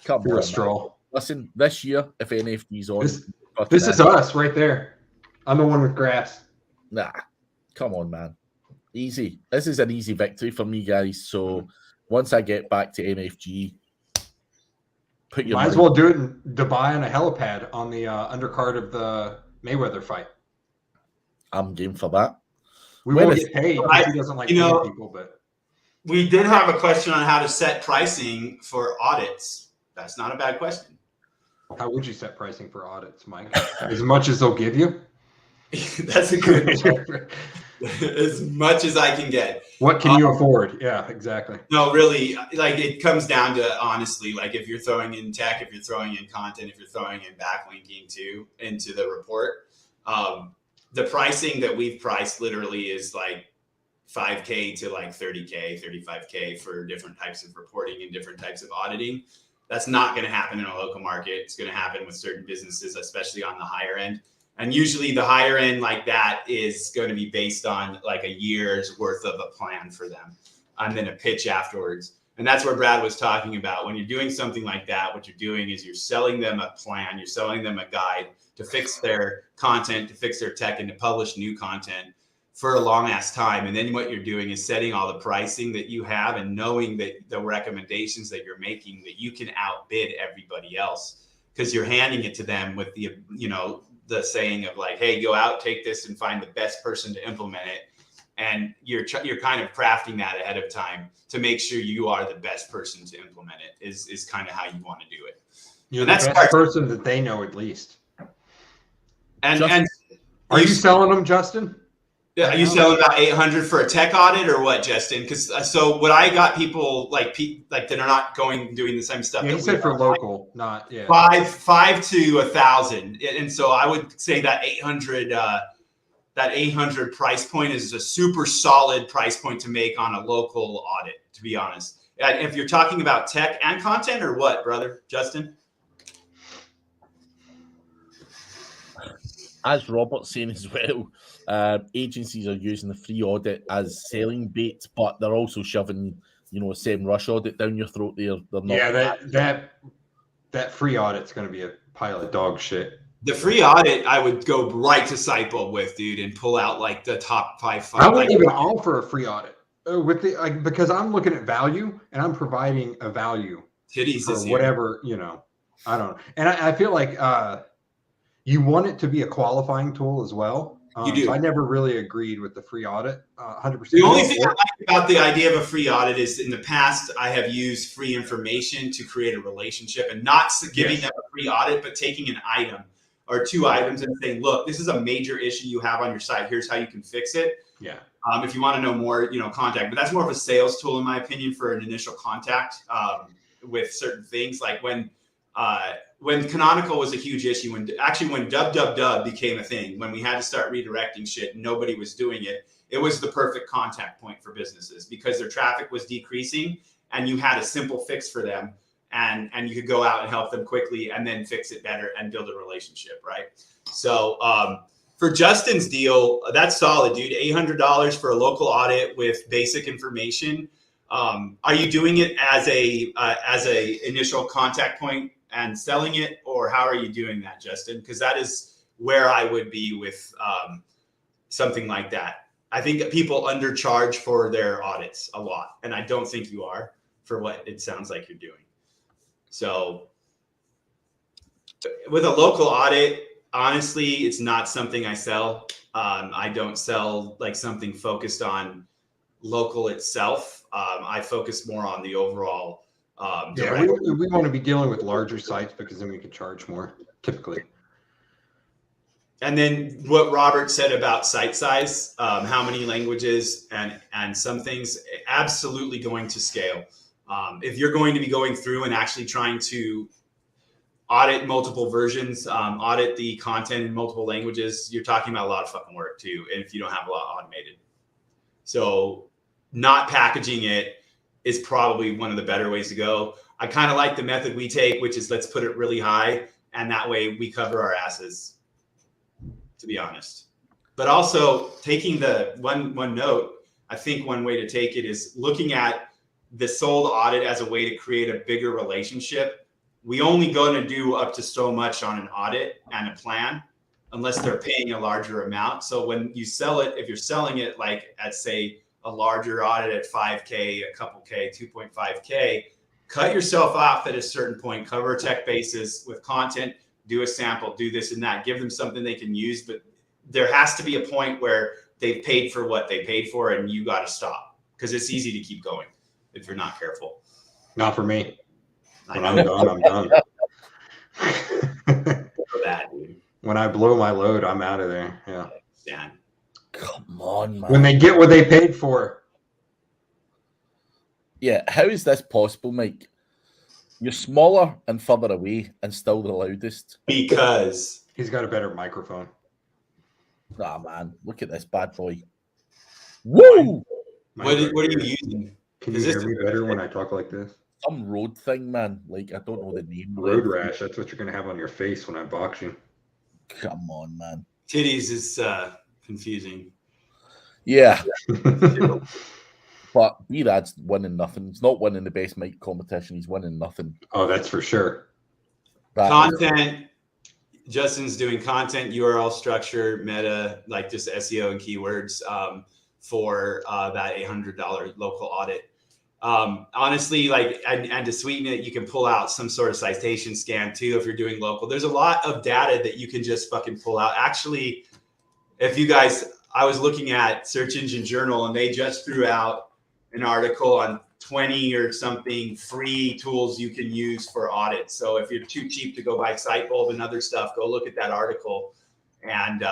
Come
for
on,
a stroll.
Man. Listen, this year, if NFT's on,
this is us right there. I'm the one with grass.
Nah, come on, man. Easy. This is an easy victory for me, guys. So. Once I get back to NFG,
might as well do it in Dubai on a helipad on the undercard of the Mayweather fight.
I'm game for that.
We won't get paid because he doesn't like paying people, but
We did have a question on how to set pricing for audits. That's not a bad question.
How would you set pricing for audits, Mike? As much as they'll give you?
That's a good question. As much as I can get.
What can you afford? Yeah, exactly.
No, really, like it comes down to honestly, like if you're throwing in tech, if you're throwing in content, if you're throwing in backlinking too into the report, the pricing that we've priced literally is like $5K to like $30K, $35K for different types of reporting and different types of auditing. That's not going to happen in a local market. It's going to happen with certain businesses, especially on the higher end. And usually the higher end like that is going to be based on like a year's worth of a plan for them and then a pitch afterwards. And that's where Brad was talking about. When you're doing something like that, what you're doing is you're selling them a plan, you're selling them a guide to fix their content, to fix their tech, and to publish new content for a long ass time. And then what you're doing is setting all the pricing that you have and knowing that the recommendations that you're making, that you can outbid everybody else because you're handing it to them with the, you know, the saying of like, hey, go out, take this and find the best person to implement it. And you're kind of crafting that ahead of time to make sure you are the best person to implement it is kind of how you want to do it.
You're the best person that they know at least.
And
are you selling them, Justin?
Yeah, are you selling about 800 for a tech audit or what, Justin? Because so what I got people like that are not doing the same stuff.
Yeah, he said for local, not
five to 1,000, and so I would say that 800 price point is a super solid price point to make on a local audit. To be honest, and if you're talking about tech and content or what, brother, Justin.
As Robert's saying as well, agencies are using the free audit as selling bait, but they're also shoving, you know, a SEMrush audit down your throat. They're not.
Yeah, that free audit's going to be a pile of dog shit.
The free audit, I would go right to SiteBulb with, dude, and pull out like the top five.
I wouldn't even offer a free audit with the because I'm looking at value and I'm providing a value for whatever, you know. I don't know, and I feel like you want it to be a qualifying tool as well.
You do.
So I never really agreed with the free audit 100%.
The only thing I like about the idea of a free audit is in the past, I have used free information to create a relationship and not giving them a free audit, but taking an item or two items and saying, look, this is a major issue you have on your site. Here's how you can fix it.
Yeah.
If you want to know more, you know, contact. But that's more of a sales tool, in my opinion, for an initial contact with certain things. Like when Canonical was a huge issue, when www became a thing, when we had to start redirecting shit, and nobody was doing it, it was the perfect contact point for businesses because their traffic was decreasing and you had a simple fix for them and you could go out and help them quickly and then fix it better and build a relationship, right? So for Justin's deal, that's solid, dude. $800 for a local audit with basic information. Are you doing it as a initial contact point and selling it, or how are you doing that, Justin? Because that is where I would be with something like that. I think that people undercharge for their audits a lot, and I don't think you are for what it sounds like you're doing. So with a local audit, honestly, it's not something I sell. I don't sell like something focused on local itself. I focus more on the overall.
We want to be dealing with larger sites because then we can charge more typically.
And then what Robert said about site size, how many languages and some things, absolutely going to scale. If you're going to be going through and actually trying to audit multiple versions, audit the content in multiple languages, you're talking about a lot of fucking work too, if you don't have a lot automated. So not packaging it is probably one of the better ways to go. I kind of like the method we take, which is let's put it really high, and that way we cover our asses, to be honest. But also taking the one note, I think one way to take it is looking at the sold audit as a way to create a bigger relationship. We only going to do up to so much on an audit and a plan unless they're paying a larger amount. So when you sell it, if you're selling it like at say a larger audit at 5K, a couple K, 2.5K, cut yourself off at a certain point, cover a tech basis with content, do a sample, do this and that, give them something they can use. But there has to be a point where they've paid for what they paid for and you got to stop because it's easy to keep going if you're not careful.
Not for me.
I
When
know.
I'm done.
That, dude.
When I blow my load, I'm out of there. Yeah.
Dan.
Come on, man.
When they get what they paid for.
Yeah, how is this possible, Mike? You're smaller and further away and still the loudest.
Because
He's got a better microphone.
Nah, man. Look at this bad boy. Woo!
what are you using?
Can you hear me better when I talk like this?
Some road thing, man. Like, I don't know the name.
Road rash. That's what you're going to have on your face when I box you.
Come on, man.
Titties is confusing.
Yeah. But B-Rad's winning nothing. He's not winning the best mic competition. He's winning nothing.
Oh, that's for sure.
Content. Justin's doing content, URL structure, meta, like just SEO and keywords for that $800 local audit. Honestly, like, and to sweeten it, you can pull out some sort of citation scan too if you're doing local. There's a lot of data that you can just fucking pull out. Actually, if you guys, I was looking at Search Engine Journal and they just threw out an article on 20 or something free tools you can use for audit. So if you're too cheap to go buy SiteBulb and other stuff, go look at that article and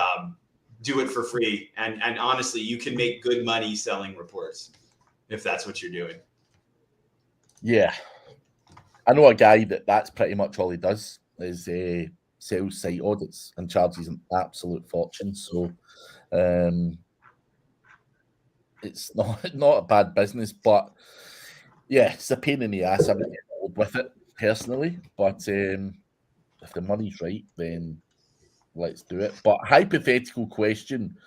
do it for free. And honestly, you can make good money selling reports if that's what you're doing.
Yeah. I know a guy that's pretty much all he does is sells site audits and charges an absolute fortune. So it's not a bad business, but yeah, it's a pain in the ass. I'm with it personally, but if the money's right, then let's do it. But hypothetical question: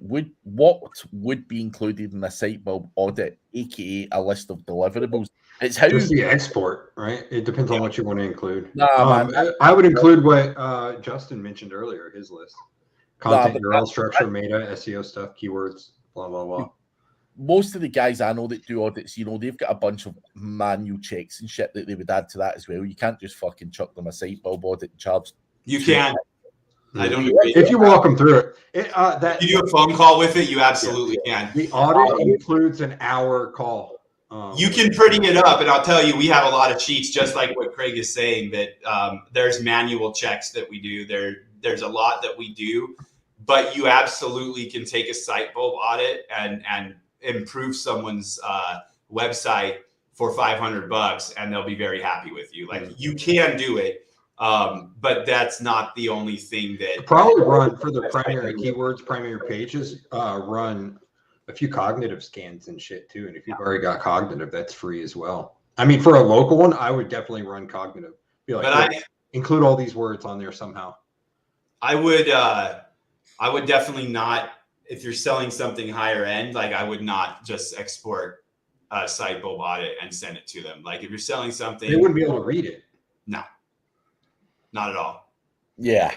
what would be included in a SiteBulb audit, aka a list of deliverables? It's how
just the export, right? It depends on what you want to include.
Nah, man.
I would include what Justin mentioned earlier, his list: content, URL structure, meta, SEO stuff, keywords, blah blah blah.
Most of the guys I know that do audits, they've got a bunch of manual checks and shit that they would add to that as well. You can't just fucking chuck them a SiteBulb audit and charge.
You can. I don't agree.
If you walk them through it.
If you do a phone call with it, you absolutely can.
The audit includes an hour call.
You can pretty it up, and I'll tell you, we have a lot of cheats, just like what Craig is saying, that there's manual checks that we do. There's a lot that we do, but you absolutely can take a SiteBulb audit and improve someone's website for $500 and they'll be very happy with you. Like, you can do it, but that's not the only thing that
probably run for the primary keywords, primary pages, run a few cognitive scans and shit too. And if you've already got cognitive, that's free as well. I mean, for a local one, I would definitely run cognitive. Be like, include all these words on there somehow.
I would definitely not. If you're selling something higher end, like, I would not just export a SiteBulb audit and send it to them. Like, if you're selling something,
they wouldn't be able to read it.
No, not at all.
Yeah.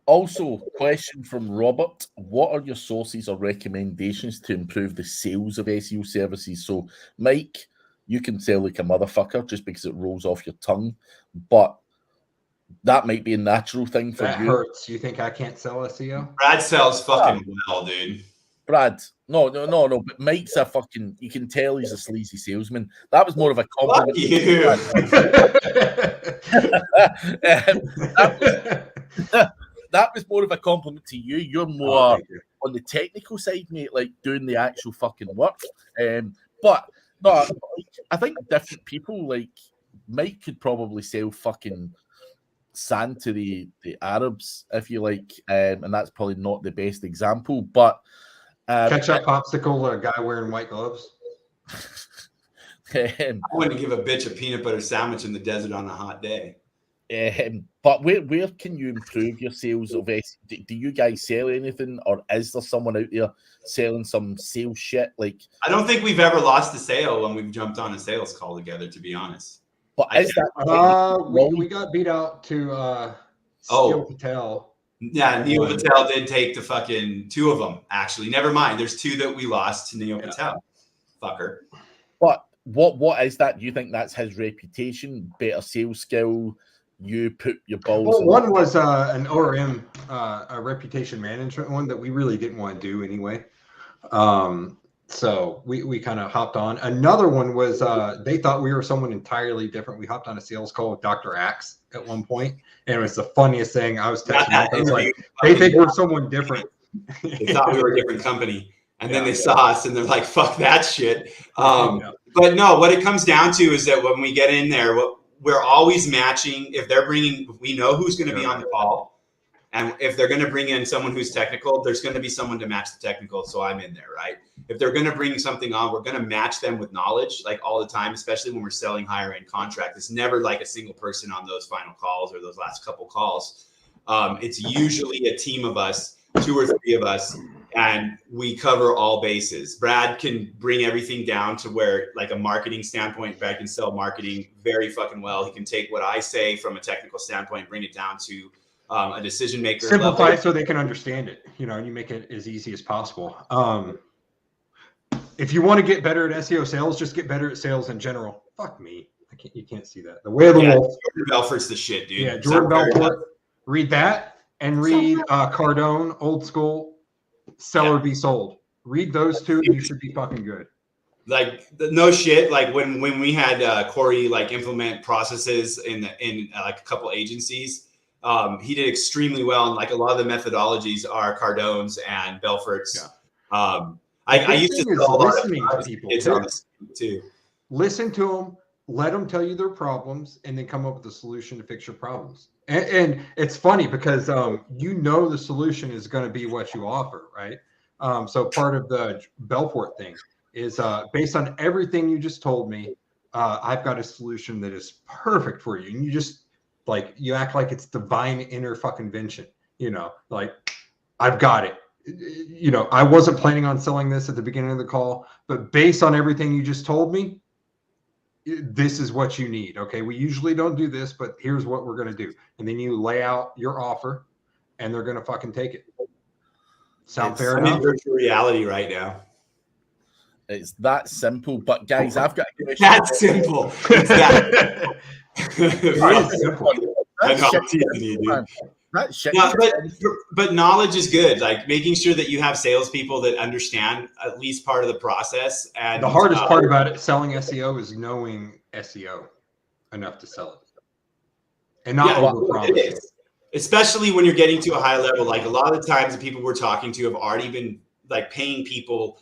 Also, question from Robert: what are your sources or recommendations to improve the sales of SEO services? So, Mike, you can sell like a motherfucker just because it rolls off your tongue, but that might be a natural thing for you.
That hurts. You think I can't sell SEO?
Brad sells fucking well, dude.
Brad, no. But Mike's a fucking. You can tell he's a sleazy salesman. That was more of a compliment.
Fuck you.
That was more of a compliment to you. You're more on the technical side, mate, like doing the actual fucking work. But no, I think different people, like Mike, could probably sell fucking sand to the Arabs, if you like, and that's probably not the best example. But
ketchup popsicle, a guy wearing white gloves.
I wouldn't give a bitch a peanut butter sandwich in the desert on a hot day.
But where can you improve your sales of SEO? Do you guys sell anything, or is there someone out there selling some sales shit? Like,
I don't think we've ever lost a sale when we've jumped on a sales call together, to be honest.
But is that
we got beat out to Neil Patel.
Yeah, Neil Patel did take the fucking two of them, actually. Never mind. There's two that we lost to Neil Patel. Fucker.
But what is that? Do you think that's his reputation, better sales skill? You put your balls.
Well, one was an ORM, a reputation management one that we really didn't want to do anyway. So we kind of hopped on. Another one was they thought we were someone entirely different. We hopped on a sales call with Dr. Axe at one point, and it was the funniest thing. I was texting Mike. I was like, they think we're someone different.
They thought we were a different company. And then they saw us and they're like, fuck that shit. But no, what it comes down to is that when we get in there, we're always matching. If they're bringing, we know who's going to be on the call. And if they're going to bring in someone who's technical, there's going to be someone to match the technical. So I'm in there, right? If they're going to bring something on, we're going to match them with knowledge, like all the time, especially when we're selling higher end contracts. It's never like a single person on those final calls or those last couple calls. It's usually a team of us, 2 or 3 of us, and we cover all bases. Brad can bring everything down to where, like a marketing standpoint, Brad can sell marketing very fucking well. He can take what I say from a technical standpoint, bring it down to a decision maker.
Simplify it so they can understand it, and you make it as easy as possible. If you want to get better at SEO sales, just get better at sales in general. Fuck me. You can't see that. The Way of the Wolf.
Jordan Belfort's the shit, dude.
Yeah, Jordan Belfort. Read that and read Cardone, Old School, Seller Be Sold. Read those 2 and you should be fucking good.
Like no shit. Like when we had Corey like implement processes in like a couple agencies, he did extremely well. And like a lot of the methodologies are Cardone's and Belfort's.
Yeah.
I used to sell a lot
listening to people
too.
Listen to them, let them tell you their problems, and then come up with a solution to fix your problems. And it's funny because the solution is going to be what you offer, right? So part of the Belfort thing is based on everything you just told me, I've got a solution that is perfect for you. And you just you act like it's divine inner fucking invention, like I've got it. I wasn't planning on selling this at the beginning of the call, but based on everything you just told me, this is what you need. Okay. We usually don't do this, but here's what we're going to do. And then you lay out your offer and they're going to fucking take it. Sound fair enough?
I'm in virtual reality right now.
It's that simple. But guys, I've got
to that's simple. It's that simple. But knowledge is good. Like making sure that you have salespeople that understand at least part of the process. And
the hardest part about it, selling SEO, is knowing SEO enough to sell it and not overpromise.
Especially when you're getting to a high level. Like a lot of the times the people we're talking to have already been like paying people,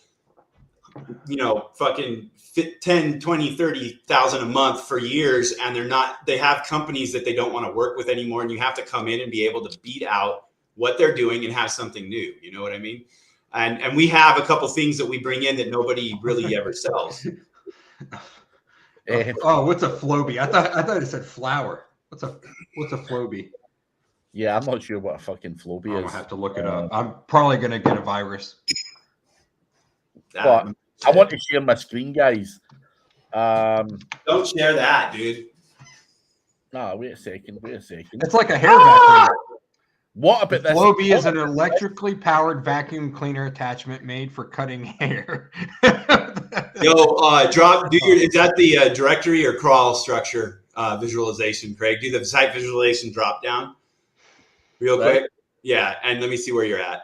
fucking 10, 20, 30,000 a month for years. And they have companies that they don't want to work with anymore. And you have to come in and be able to beat out what they're doing and have something new. You know what I mean? And we have a couple things that we bring in that nobody really ever sells.
What's a Flowbee? I thought it said flower. What's a Flowbee?
Yeah, I'm not sure what a fucking Flowbee is.
I'll have to look it up. I'm probably going to get a virus.
But I want to share my screen, guys.
Don't share that, dude.
No, wait a second.
It's like a hair vacuum.
What about this?
Flowbee is an electrically powered vacuum cleaner attachment made for cutting hair.
Yo, is that the directory or crawl structure visualization, Craig? Do the site visualization drop down real quick. Yeah, and let me see where you're at.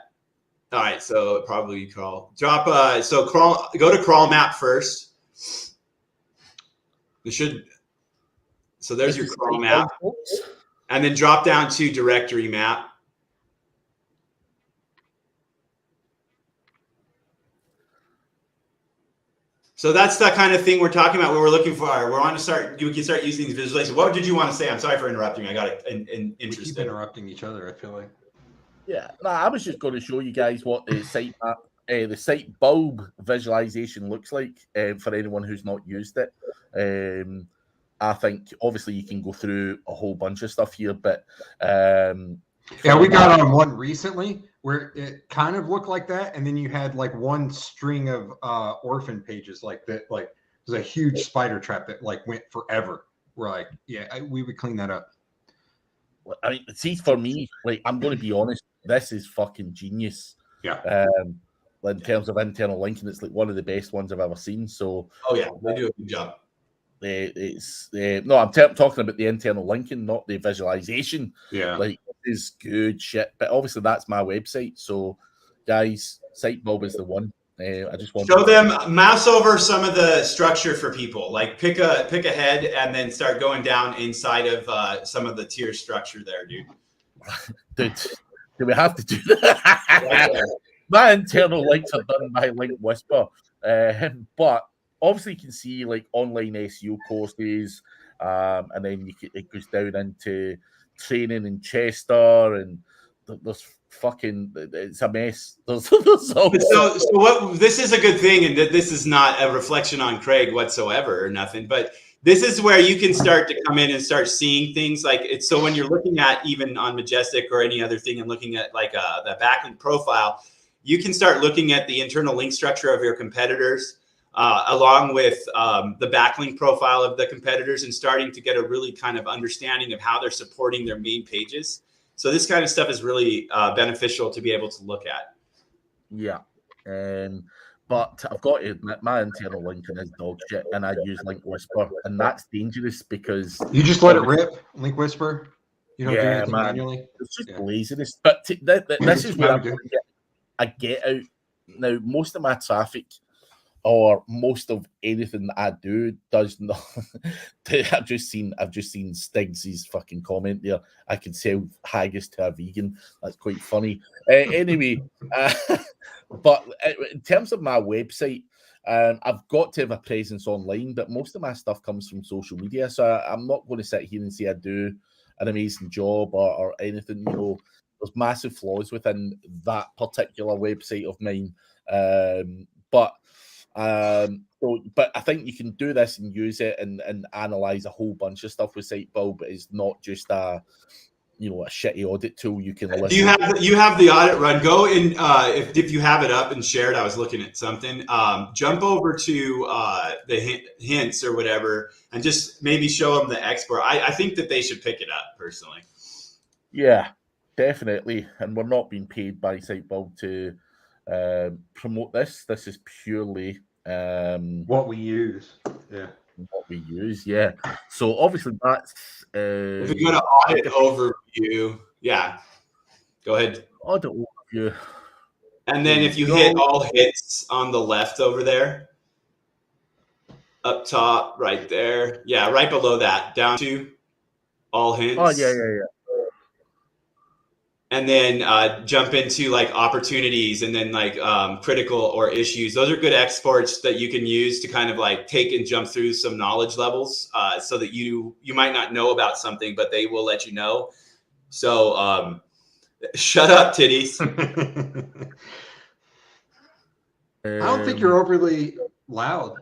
All right, so probably crawl. Go to crawl map first. So there's your crawl map. And then drop down to directory map. So that's the kind of thing we're talking about. What we're looking for. We can start using these visualizations. What did you want to say? I'm sorry for interrupting. I got interested.
We keep interrupting each other, I feel like.
Yeah, I was just going to show you guys what the site bulb visualization looks like for anyone who's not used it. I think obviously you can go through a whole bunch of stuff here, but
we got on one recently where it kind of looked like that, and then you had like one string of orphan pages like that. Like it was a huge spider trap that like went forever. We're like, we would clean that up.
I mean, see, for me, like I'm going to be honest, this is fucking genius.
Yeah.
In terms of internal linking, it's like one of the best ones I've ever seen. So,
they do a good job.
I'm talking about the internal linking, not the visualization.
Yeah,
like it is good shit. But obviously, that's my website. So, guys, Site Bulb is the one. I just want
show them, mouse over some of the structure for people. Like pick a head and then start going down inside of some of the tier structure there, dude.
Dude, do we have to do that?
Right there.
My internal links are done by Link Whisper, but obviously you can see like online SEO courses, and then it goes down into training in Chester, and there's fucking, it's a mess. There's all
So what? This is a good thing, and this is not a reflection on Craig whatsoever or nothing, but this is where you can start to come in and start seeing things like it's. So when you're looking at even on Majestic or any other thing and looking at like the backlink profile, you can start looking at the internal link structure of your competitors, along with the backlink profile of the competitors, and starting to get a really kind of understanding of how they're supporting their main pages. So this kind of stuff is really beneficial to be able to look at.
Yeah. But I've got to admit, my internal linking is dog shit, and I use Link Whisper, and that's dangerous because
You just let it rip, Link Whisper. You don't do anything
man,
manually.
it's just laziness. But this is where I get out now. Most of my traffic, or most of anything that I do, does not. I've just seen Stiggs's fucking comment there. I can sell haggis to a vegan. That's quite funny. Anyway, but in terms of my website, I've got to have a presence online, but most of my stuff comes from social media. So I'm not going to sit here and say I do an amazing job or anything. You know, there's massive flaws within that particular website of mine. But I think you can do this and use it and analyze a whole bunch of stuff with SiteBuild, but it's not just a shitty audit tool. You can
Do you have the audit run? Go in if you have it up and shared. I was looking at something. Jump over to the hints or whatever, and just maybe show them the export. I think that they should pick it up personally.
Yeah, definitely. And we're not being paid by SiteBuild to promote this. This is purely
what we use. Yeah.
What we use. Yeah. So obviously that's
if you go to audit overview, yeah. Go ahead.
Audit overview.
And then if you hit all hits on the left over there, up top, right there. Yeah, right below that, down to all hints.
Oh, yeah.
And then jump into like opportunities and then like critical or issues. Those are good exports that you can use to kind of like take and jump through some knowledge levels so that you might not know about something, but they will let you know. So shut up, titties.
I don't think you're overly loud.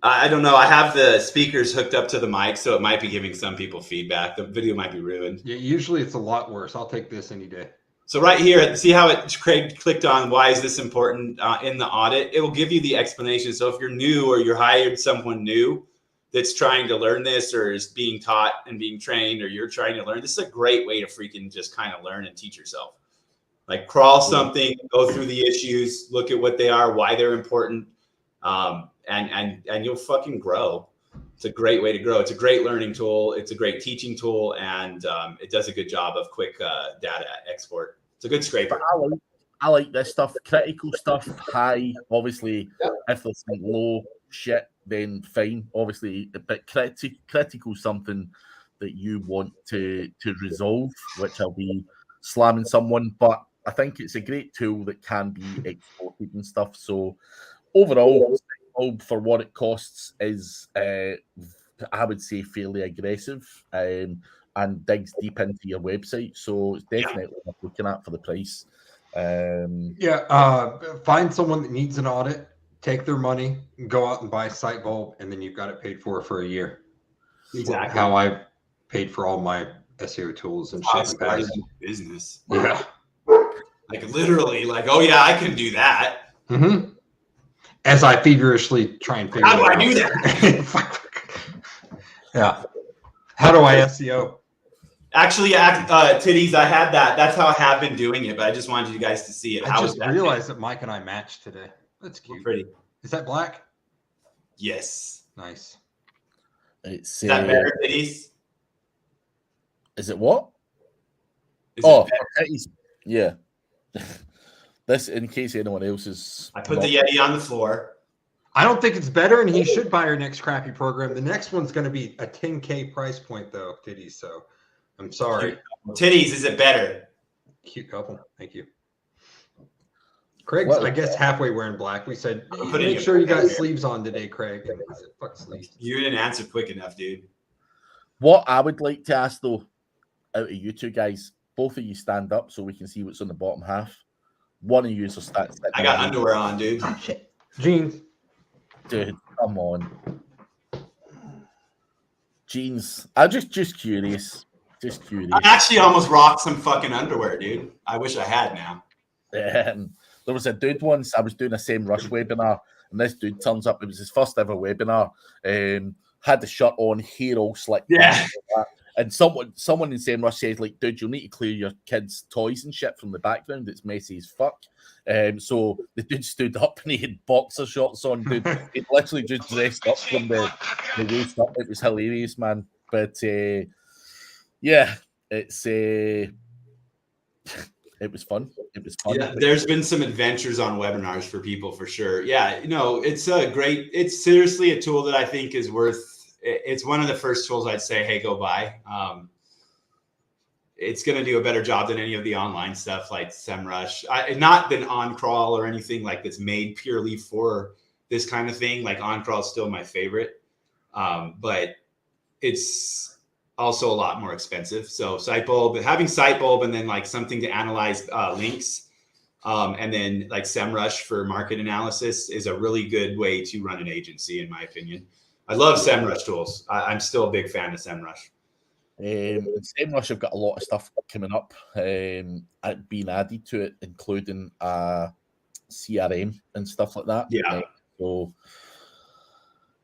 I don't know. I have the speakers hooked up to the mic, so it might be giving some people feedback. The video might be ruined.
Yeah, usually it's a lot worse. I'll take this any day.
So right here, see how Craig clicked on why is this important in the audit? It will give you the explanation. So if you're new or you're hired someone new that's trying to learn this or is being taught and being trained, or you're trying to learn, this is a great way to freaking just kind of learn and teach yourself. Like crawl something, go through the issues, look at what they are, why they're important. And you'll fucking grow. It's a great way to grow. It's a great learning tool. It's a great teaching tool, and it does a good job of quick data export. It's a good scraper.
I like this stuff. Critical stuff, high. Obviously, if there's some low shit, then fine. Obviously, but critical something that you want to resolve, which I'll be slamming someone. But I think it's a great tool that can be exported and stuff. So overall, for what it costs is, I would say, fairly aggressive and digs deep into your website. So it's definitely worth looking at for the price.
Find someone that needs an audit, take their money, go out and buy SiteBuild, and then you've got it paid for a year.
Exactly
how I paid for all my SEO tools and shit.
Business.
Yeah.
Like literally, like, oh yeah, I can do that.
Mm-hmm. As I feverishly try and figure out.
How do I do that?
Yeah. How do I SEO?
Actually, titties, I had that. That's how I have been doing it, but I just wanted you guys to see it.
I just realized that Mike and I matched today. That's cute.
Pretty.
Is that black?
Yes.
Nice.
Is
that better, titties?
Is it what?
Is it
titties. Yeah. This, in case anyone else is.
I put the Yeti on the floor.
I don't think it's better, and he should buy our next crappy program. The next one's going to be a 10K price point, though, Titties. So I'm sorry.
Titties, is it better?
Cute couple. Thank you. Craig's, I guess, halfway wearing black. We said, make sure you got sleeves on today, Craig. And I said, fuck sleeves.
You didn't answer quick enough, dude.
What I would like to ask, though, out of you two guys, both of you stand up so we can see what's on the bottom half. One of you is stats.
I got underwear on, dude.
Oh, shit. Jeans.
Dude, come on. Jeans. I'm just curious. Just curious.
I actually almost rocked some fucking underwear, dude. I wish I had now.
There was a dude once, I was doing a Same Rush webinar, and this dude turns up. It was his first ever webinar. Had the shirt on, hair all slicked.
Yeah.
And someone in Same Rush says, like, dude, you'll need to clear your kids' toys and shit from the background. It's messy as fuck. So the dude stood up and he had boxer shorts on, dude. He literally just dressed up from the waist up. It was hilarious, man. But yeah, it's it was fun. It was fun.
Yeah, there's been some adventures on webinars for people for sure. Yeah, it's it's seriously a tool that I think is it's one of the first tools I'd say, hey, go buy. It's going to do a better job than any of the online stuff like SEMrush. Not than OnCrawl or anything like that's made purely for this kind of thing. Like OnCrawl is still my favorite, but it's also a lot more expensive. So having Sitebulb and then like something to analyze links, and then like SEMrush for market analysis is a really good way to run an agency, in my opinion. I love SEMrush tools. I'm still a big fan of SEMrush.
SEMrush have got a lot of stuff coming up, being added to it, including CRM and stuff like that.
Yeah.
So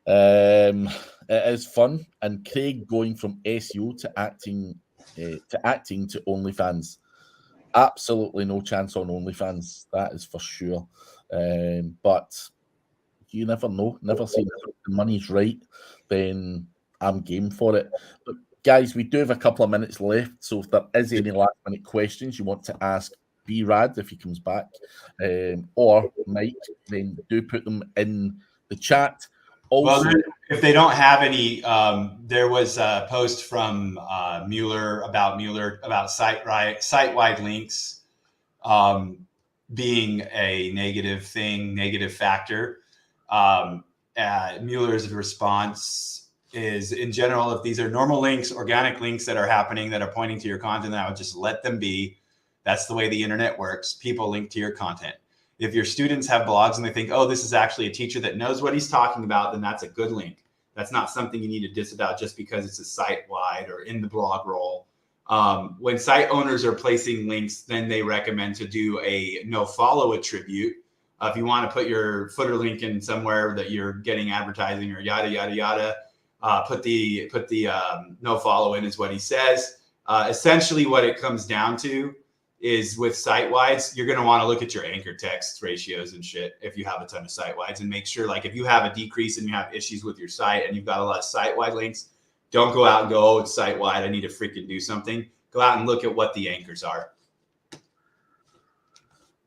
it is fun. And Craig going from SEO to acting to OnlyFans. Absolutely no chance on OnlyFans. That is for sure. But you never know. Never say never. If the money's right, then I'm game for it. But guys, we do have a couple of minutes left. So if there is any last minute questions you want to ask B-Rad if he comes back, or Mike, then do put them in the chat. Also,
well, if they don't have any, there was a post from Mueller about site-wide links being a negative factor. Mueller's response is, in general, if these are normal links, organic links that are happening that are pointing to your content, I would just let them be. That's the way the internet works. People link to your content. If your students have blogs and they think, oh, this is actually a teacher that knows what he's talking about, then that's a good link. That's not something you need to disavow just because it's a site-wide or in the blog role. When site owners are placing links, then they recommend to do a Nofollow attribute. If you want to put your footer link in somewhere that you're getting advertising or yada, yada, yada, put the Nofollow in is what he says. Essentially what it comes down to is with site-wides, you're going to want to look at your anchor text ratios and shit if you have a ton of site-wides, and make sure, like, if you have a decrease and you have issues with your site and you've got a lot of site-wide links, don't go out and go, oh, it's site-wide, I need to freaking do something. Go out and look at what the anchors are.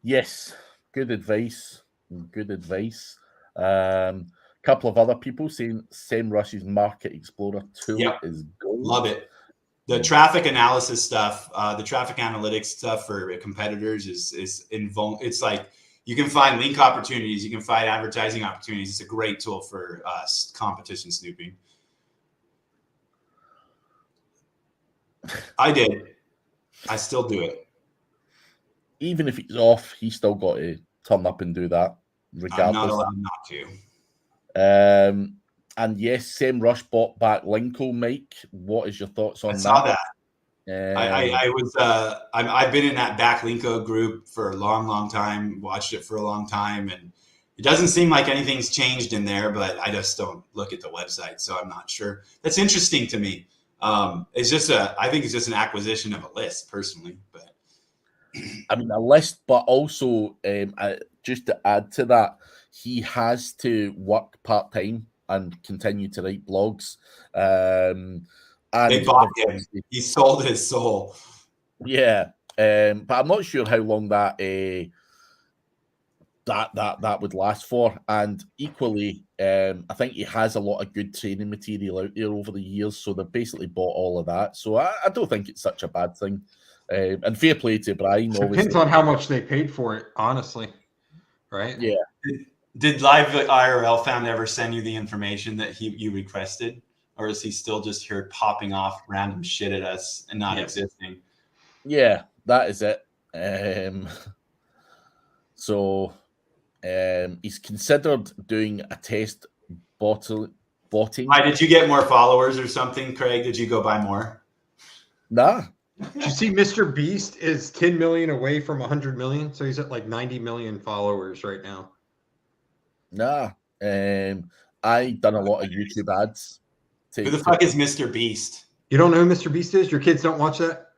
Yes, good advice. Good advice. Couple of other people saying SEMrush's Market Explorer tool is gold.
Love it. The traffic analysis stuff, the traffic analytics stuff for competitors it's like you can find link opportunities, you can find advertising opportunities. It's a great tool for competition snooping. I still do it.
Even if he's off, he's still got to turn up and do that, regardless.
I'm not allowed not to.
And yes, SEMrush bought back Linko. Mike, what is your thoughts on that?
I saw that. I've been in that backlinko group for a long time, watched it for a long time, and it doesn't seem like anything's changed in there, but I just don't look at the website, so I'm not sure. That's interesting to me. I think it's just an acquisition of a list personally, but
I mean, a list, but also just to add to that, he has to work part-time and continue to write blogs. And
they bought him. He sold his soul.
Yeah. But I'm not sure how long that that would last for. And equally, I think he has a lot of good training material out there over the years, so they've basically bought all of that. So I don't think it's such a bad thing. And fair play to Brian.
Depends on how much they paid for it, honestly. Right?
Yeah.
Did Live IRL Fam ever send you the information that you requested? Or is he still just here popping off random shit at us and not existing?
Yeah, that is it. So he's considered doing a test botting.
Why, did you get more followers or something, Craig? Did you go buy more?
Nah.
Did you see Mr. Beast is 10 million away from 100 million? So he's at like 90 million followers right now.
Nah. I done a lot of YouTube ads.
Who the fuck is Mr. Beast?
You don't know who Mr. Beast is? Your kids don't watch that?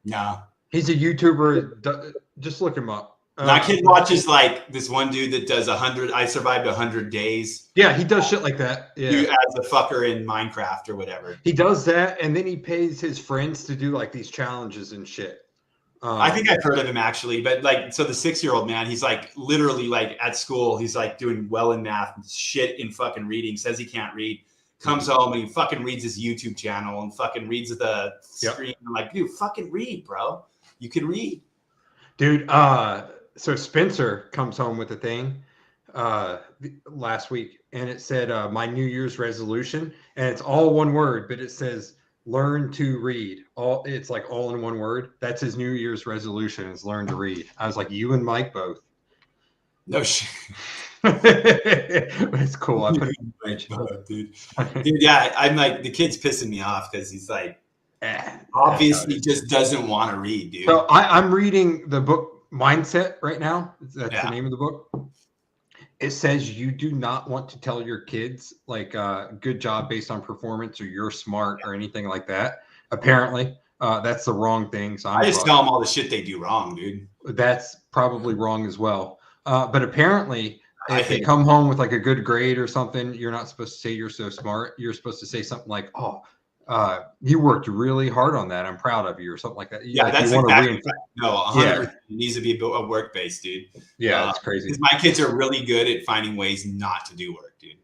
No.
He's a YouTuber. Just look him up.
My kid watches like this one dude that does 100. I survived 100 days.
Yeah, he does shit like that. Yeah,
as a fucker in Minecraft or whatever.
He does that, and then he pays his friends to do like these challenges and shit.
I think I've heard of him actually, but like, so the 6-year-old man, he's like literally like at school, he's like doing well in math, shit in fucking reading. Says he can't read. Comes home and he fucking reads his YouTube channel and fucking reads the screen. I'm like, dude, fucking read, bro. You can read,
dude. So Spencer comes home with a thing last week, and it said my New Year's resolution, and it's all one word, but it says learn to read. It's like all in one word. That's his New Year's resolution, is learn to read. I was like, you and Mike both.
No shit.
It's cool. I put it
in dude, yeah, I'm like, the kid's pissing me off because he's like, obviously just doesn't want to read, dude.
So I'm reading the book Mindset right now. That's the name of the book. It says you do not want to tell your kids like good job based on performance or you're smart or anything like that. Apparently, that's the wrong thing. So
I just tell them all the shit they do wrong, dude.
That's probably wrong as well. But apparently, if they come home with like a good grade or something, you're not supposed to say you're so smart. You're supposed to say something like, "Oh, you worked really hard on that. I'm proud of you," or something like that.
Yeah,
like
that's
you
exactly right. No, 100%. It needs to be a work-based, dude.
Yeah, it's crazy.
Because my kids are really good at finding ways not to do work, dude.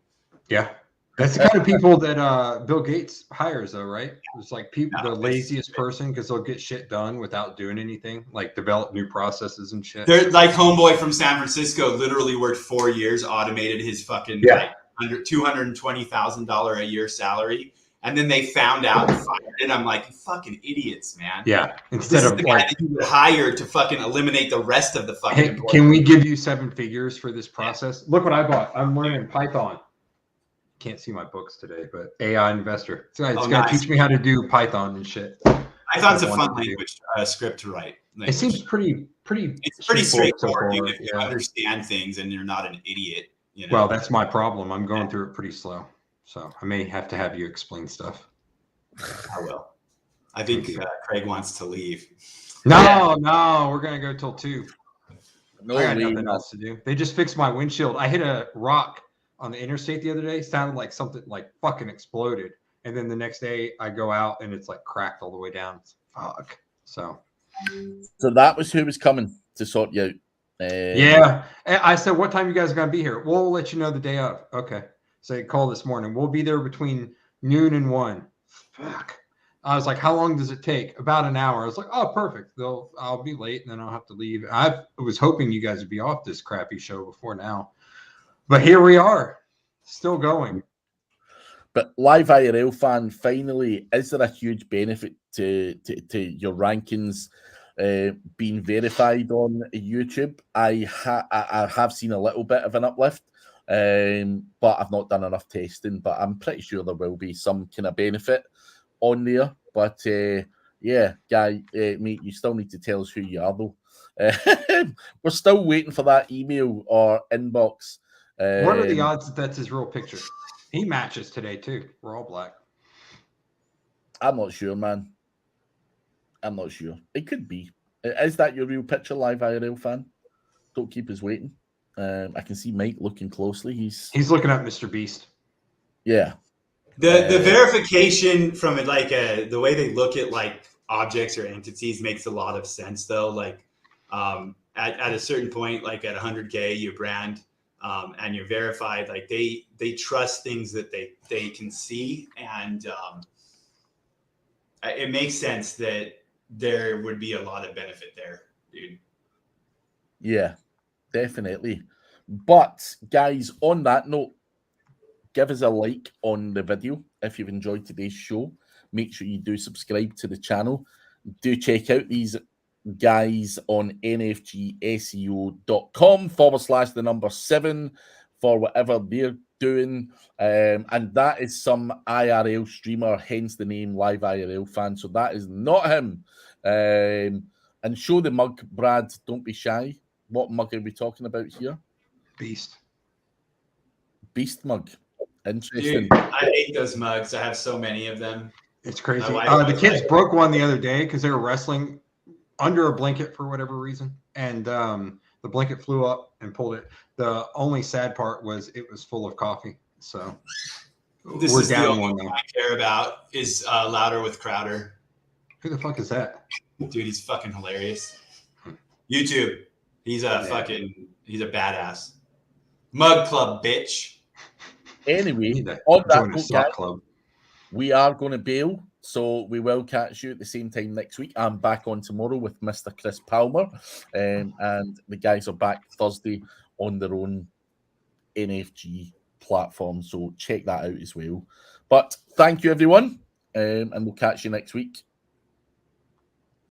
Yeah, that's the kind of people that Bill Gates hires, though, right? It's like the laziest person because they'll get shit done without doing anything, like develop new processes and shit.
They're like homeboy from San Francisco, literally worked 4 years, automated his fucking like under $220,000 a year salary. And then they found out and fired it. I'm like, you fucking idiots, man.
Yeah.
Instead of the guy that you would hire to fucking eliminate the rest of the fucking.
Hey, can we give you 7 figures for this process? Look what I bought. I'm learning Python. Can't see my books today, but AI investor. So it's going to teach me how to do Python and shit.
Python's a fun language, script to write.
It seems pretty.
It's pretty straightforward if you understand things and you're not an idiot. You know?
Well, that's my problem. I'm going through it pretty slow. So I may have to have you explain stuff.
I will. I think Craig wants to leave.
No, we're going to go till 2.
No,
I got nothing else to do. They just fixed my windshield. I hit a rock on the interstate the other day. Sounded like something like fucking exploded. And then the next day I go out and it's like cracked all the way down. Fuck. So
that was who was coming to sort you out.
Yeah. I said, what time you guys are going to be here? We'll let you know the day of. Okay. So they called this morning. We'll be there between noon and 1. Fuck. I was like, how long does it take? About an hour. I was like, oh, perfect. I'll be late and then I'll have to leave. I was hoping you guys would be off this crappy show before now. But here we are. Still going.
But Live IRL Fan, finally, is there a huge benefit to your rankings being verified on YouTube? I have seen a little bit of an uplift. But I've not done enough testing, but I'm pretty sure there will be some kind of benefit on there. But yeah, guy, mate, you still need to tell us who you are, though. We're still waiting for that email or inbox.
What are the odds that that's his real picture? He matches today, too. We're all black.
I'm not sure, man. I'm not sure. It could be. Is that your real picture, Live IRL Fan? Don't keep us waiting. I can see Mike looking closely. He's
looking at Mr. Beast.
Yeah.
The verification from it, like the way they look at like objects or entities makes a lot of sense though. Like at a certain point, like at 100K, your brand and you're verified, like they trust things that they can see, and it makes sense that there would be a lot of benefit there, dude.
Yeah, definitely. But guys, on that note, give us a like on the video if you've enjoyed today's show. Make sure you do subscribe to the channel. Do check out these guys on nfgseo.com/7 for whatever they're doing. And that is some IRL streamer, hence the name Live IRL Fan. So that is not him. And show the mug, Brad. Don't be shy. What mug are we talking about here?
Beast
Beast mug. Interesting.
Dude, I hate those mugs. I have so many of them.
It's crazy.
My wife
The
was
kids
like-
broke one the other day because they were wrestling under a blanket for whatever reason, and the blanket flew up and pulled it. The only sad part was it was full of coffee. So
This
we're
is the
down
only
one
one
now.
I care about is Louder with Crowder.
Who the fuck is that?
Dude, he's fucking hilarious. YouTube. He's a he's a badass. Mug Club, bitch.
Anyway,
Need to
on that
join a
note,
sock
guys,
club.
we are going to bail, so we will catch you at the same time next week. I'm back on tomorrow with Mr. Chris Palmer, and the guys are back Thursday on their own NFG platform, so check that out as well. But thank you, everyone, and we'll catch you next week.